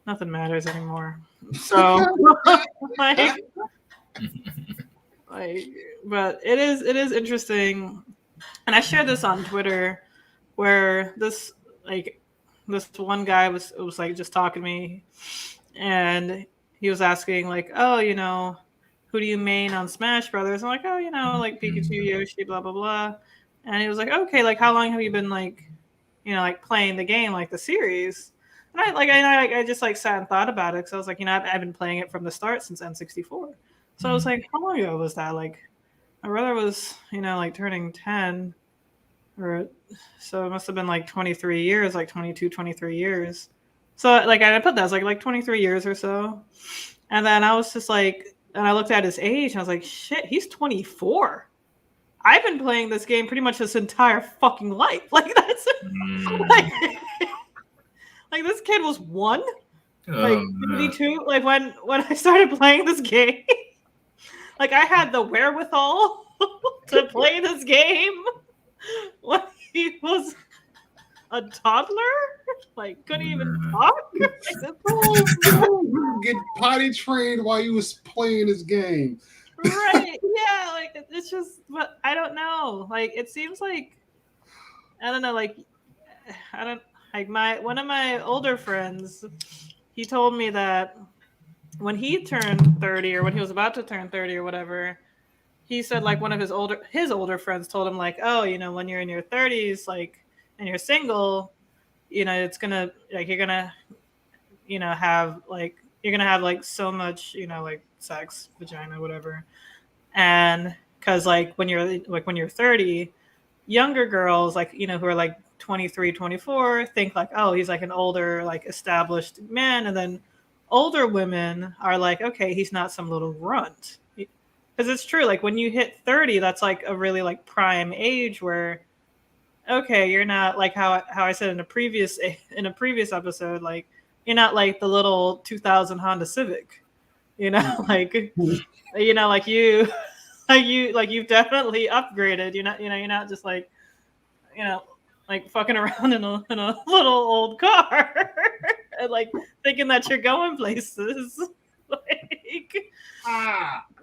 nothing matters anymore. So like, but it is interesting, and I shared this on Twitter where this one guy was like just talking to me, and he was asking like, oh, who do you main on Smash Brothers? I'm like, oh, like Pikachu, Yoshi, blah blah blah, and he was like, okay, like how long have you been like, like playing the game, like the series? And I just like sat and thought about it because I was like, I've been playing it from the start since N64. So I was like, how long ago was that? Like, my brother was, like turning 10, or so it must have been like 23 years, like 22, 23 years. So like I put that as like 23 years or so. And then I was just like, and I looked at his age and I was like, shit, he's 24. I've been playing this game pretty much his entire fucking life. Like that's like, like this kid was 1, like 22. Like when I started playing this game, like I had the wherewithal to play this game when he was a toddler, like couldn't even talk. Get potty trained while you was playing this game. Right? Yeah, like it's just, but I don't know. Like it seems like I don't know. Like I don't like one of my older friends. He told me that when he turned 30, or when he was about to turn 30, or whatever, he said like one of his older friends told him like, oh, when you're in your 30s, like, and you're single, it's gonna like you're gonna have like so much like sex, vagina, whatever. And because like when you're 30, younger girls like who are like 23, 24 think like, oh, he's like an older, like established man. And then older women are like, okay, he's not some little runt. Because it's true, like when you hit 30, that's like a really like prime age where, okay, you're not like how I said in a previous episode, like you're not like the little 2000 Honda Civic, like like you've definitely upgraded. You're not just like like fucking around in a little old car and like thinking that you're going places.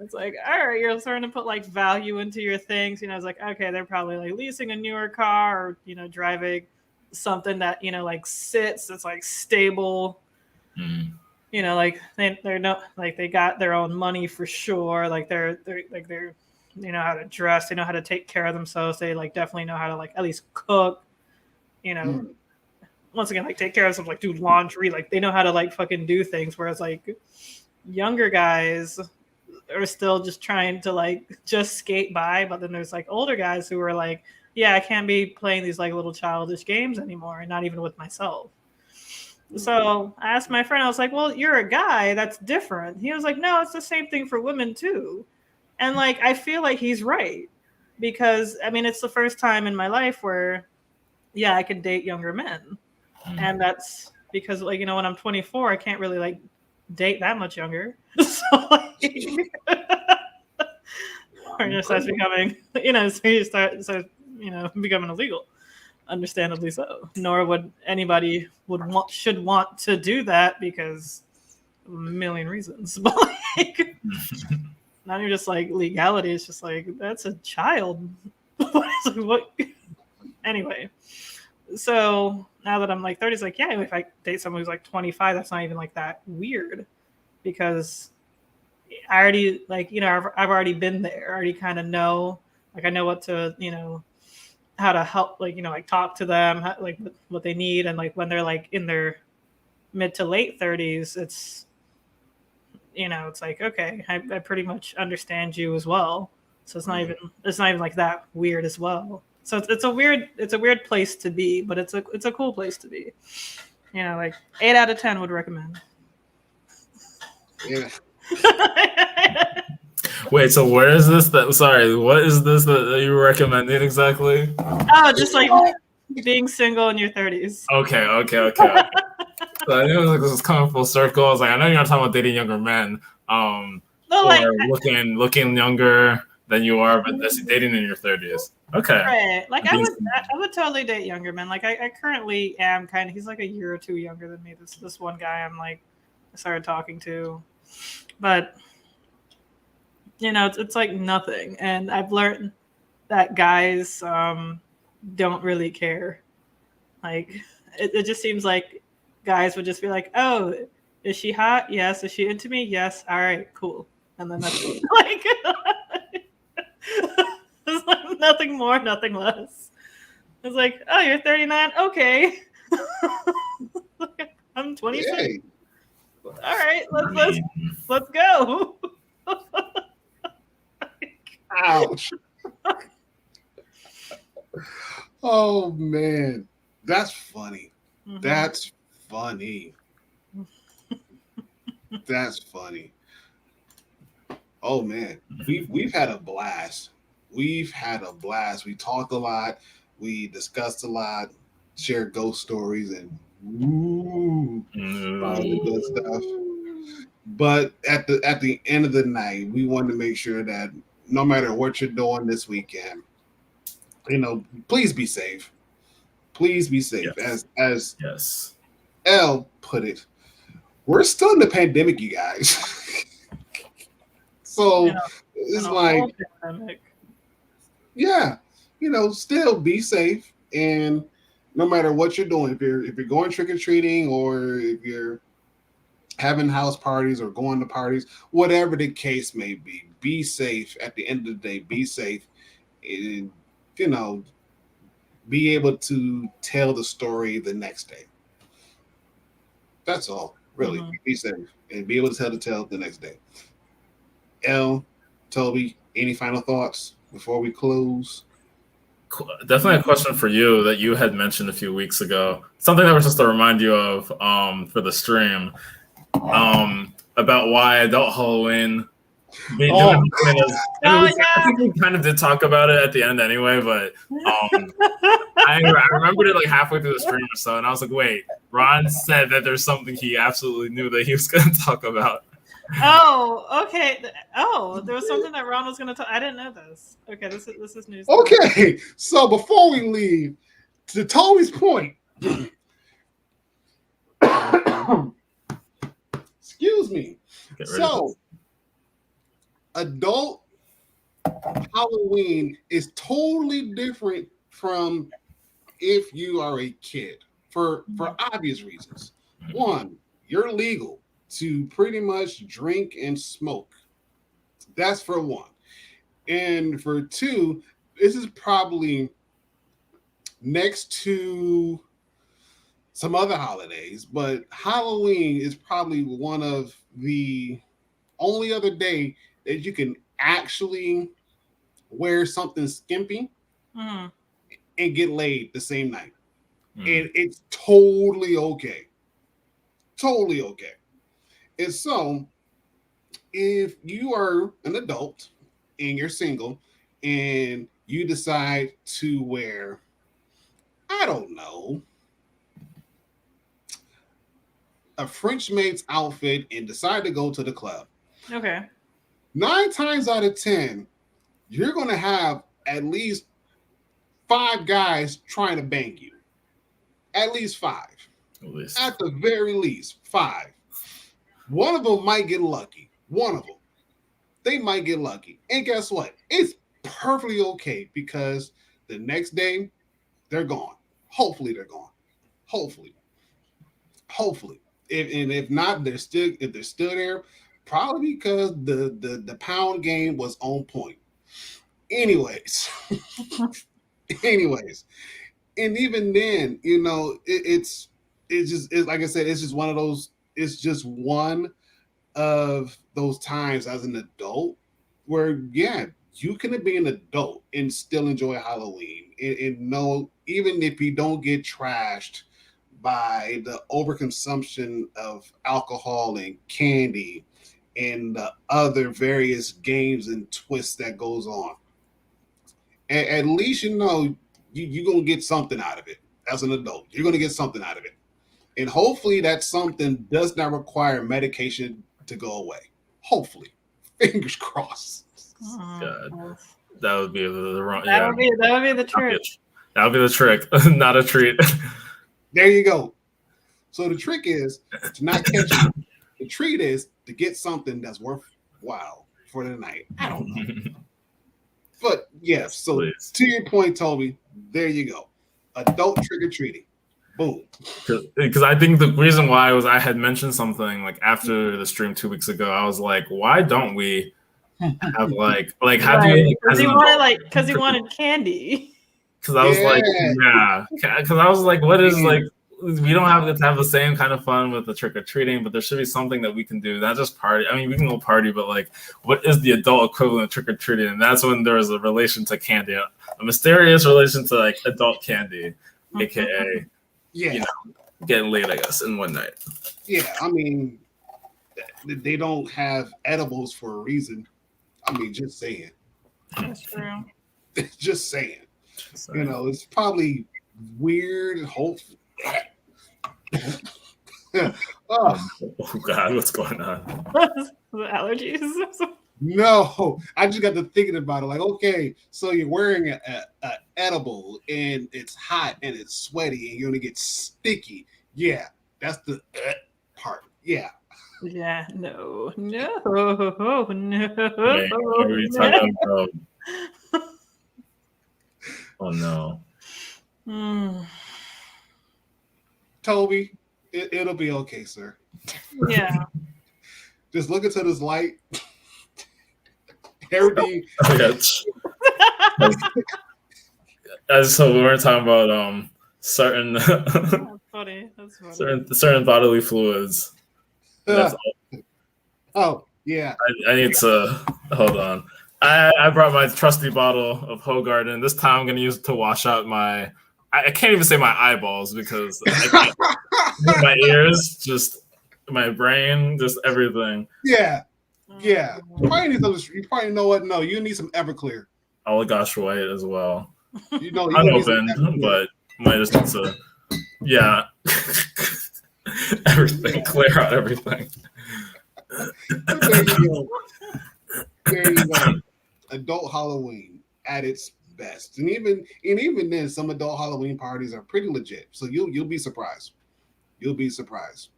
It's like, all right, you're starting to put like value into your things. It's like, okay, they're probably like leasing a newer car, or driving something that like sits, that's like stable. Like they're no, like they got their own money for sure. Like they're they know how to dress, they know how to take care of themselves. They like definitely know how to like at least cook. Once again, like take care of themselves, like do laundry. Like they know how to like fucking do things. Whereas like younger guys are still just trying to like just skate by, but then there's like older guys who are like, yeah, I can't be playing these like little childish games anymore, and not even with myself. So I asked my friend, I was like, well, you're a guy, that's different. He was like, no, it's the same thing for women too. And like I feel like he's right, because I mean it's the first time in my life where I can date younger men. And that's because like when I'm 24, I can't really like date that much younger. So like or it starts becoming so you start becoming illegal, understandably so. Nor would anybody should want to do that, because of a million reasons. But like not even just like legality, it's just like that's a child. What anyway, so now that I'm like 30, it's like, yeah, if I date someone who's like 25, that's not even like that weird, because I already like I've already been there. I already kind of know, like I know what to how to help, like like talk to them, like what they need. And like when they're like in their mid to late 30s, it's it's like, okay, I pretty much understand you as well. So it's not even like that weird as well. So it's a weird place to be, but it's a cool place to be. Like 8 out of 10 would recommend. Yeah. Wait, so where is this? Sorry, what is this that you were recommending exactly? Oh, just like being single in your 30s. Okay. So I knew like this was coming full circle. I was like, I know you're not talking about dating younger men, No, or like looking younger than you are, but that's dating in your 30s. Okay. Right. Like I would totally date younger men. Like I currently am he's like a year or two younger than me. This one guy I'm like I started talking to. But it's like nothing, and I've learned that guys don't really care. Like it just seems like guys would just be like, "Oh, is she hot? Yes. Is she into me? Yes. All right, cool." And then that's like, it's like nothing more, nothing less. It's like, "Oh, you're 39. Okay." I'm 26. Yay. All right, let's go. Ouch. Oh man, that's funny. Mhm. That's funny. That's funny. Oh man, we've had a blast. We've had a blast. We talked a lot. We discussed a lot. Shared ghost stories and all the good stuff. But at the end of the night, we wanted to make sure that no matter what you're doing this weekend, please be safe. Please be safe. Yes. As Yes. Elle put it, we're still in the pandemic, you guys. So Yeah. it's And a like, whole pandemic. yeah, still be safe. And no matter what you're doing, if you're going trick or treating or if you're having house parties or going to parties, whatever the case may be safe. At the end of the day, be safe, and be able to tell the story the next day. That's all, really. Mhm. Be safe and be able to tell the tale the next day. Elle, Toby, any final thoughts before we close? Definitely a question for you that you had mentioned a few weeks ago. Something that was just to remind you of for the stream about why adult Halloween. Oh. I think we kind of did talk about it at the end anyway, but I remembered it like halfway through the stream or so, and I was like, wait, Ron said that there's something he absolutely knew that he was going to talk about. Oh, okay. Oh, there was something that Ron was going to talk. I didn't know this. Okay, this is news. Okay, so before we leave, to Toby's point, excuse me. So, adult Halloween is totally different from if you are a kid for obvious reasons. One, you're legal to pretty much drink and smoke. That's for one. And for two, this is probably next to some other holidays, but Halloween is probably one of the only other day that you can actually wear something skimpy and get laid the same night. And it's totally okay. Totally okay. And so, if you are an adult and you're single and you decide to wear, I don't know, a French maid's outfit and decide to go to the club. Okay. 9 times out of 10, you're going to have at least 5 guys trying to bang you. At least 5. At the very least, 5. One of them might get lucky. One of them. They might get lucky. And guess what? It's perfectly okay because the next day, they're gone. Hopefully, they're gone. Hopefully. If not, they're still there, probably because the pound game was on point. Anyways. And even then, it's like I said, it's just one of those. It's just one of those times as an adult where, yeah, you can be an adult and still enjoy Halloween and know, even if you don't get trashed by the overconsumption of alcohol and candy and the other various games and twists that goes on. At least you're going to get something out of it as an adult. You're going to get something out of it. And hopefully that something does not require medication to go away. Hopefully. Fingers crossed. God. That would be the wrong. That would be the trick. That would be the trick, not a treat. There you go. So the trick is to not catch it The treat is to get something that's worthwhile for the night. I don't know. But yeah, so Please. to your point, Toby, there you go. Adult trick or treating. Boom. Because I think the reason why was I had mentioned something like after the stream 2 weeks ago. I was like, why don't we have like have you because he wanted because he wanted candy. Because I was like, yeah. Because I was like, what is like? We don't have to have the same kind of fun with the trick or treating, but there should be something that we can do, not just party. I mean, we can go party, but like, what is the adult equivalent of trick or treating? And that's when there was a relation to candy, a mysterious relation to like adult candy, aka you know, getting laid, I guess, in one night. Yeah, I mean, they don't have edibles for a reason. I mean, just saying. That's true. Just saying. You know, it's probably weird. Hopefully. Oh God, what's going on? The allergies. No, I just got to thinking about it. Like, okay, so you're wearing a edible and it's hot and it's sweaty and you're gonna get sticky. Yeah, that's the part. Yeah. Yeah. No. Wait, what are you talking about? Oh no. Toby, it'll be okay, sir. Yeah. Just look into this light. Everything. So we weren't talking about certain That's funny. That's funny. certain bodily fluids. Oh yeah. I need to hold on. I brought my trusty bottle of Hoegaarden. This time I'm going to use it to wash out my. I can't even say my eyeballs because my ears, just my brain, just everything. Yeah. Yeah. You probably know what? No, you need some Everclear. Oh gosh, white as well. You know, unopened, but might just need to. Yeah. Everything. Clear out everything. There you go. There you go. Adult Halloween at its best, and even then, some adult Halloween parties are pretty legit. So you'll be surprised. You'll be surprised.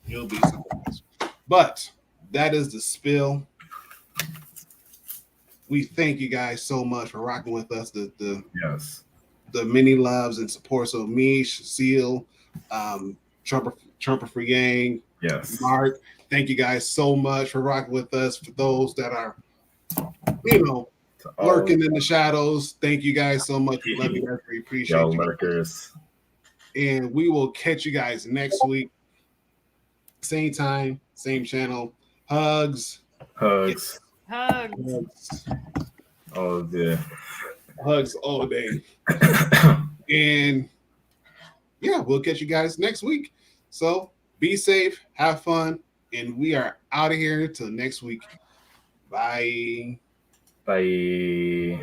You'll be surprised. But that is the spill. We thank you guys so much for rocking with us. Yes. The many loves and supports of me, Seal, Trumper Free Gang, Yes. Mark. Thank you guys so much for rocking with us. For those that are, lurking in the shadows, thank you guys so much. We love you guys. We appreciate y'all you. lurkers. And we will catch you guys next week. Same time, same channel. Hugs. Hugs. Hugs. Oh dear. Hugs all day. And yeah, we'll catch you guys next week. So be safe, have fun, and we are out of here till next week. Bye. Bye.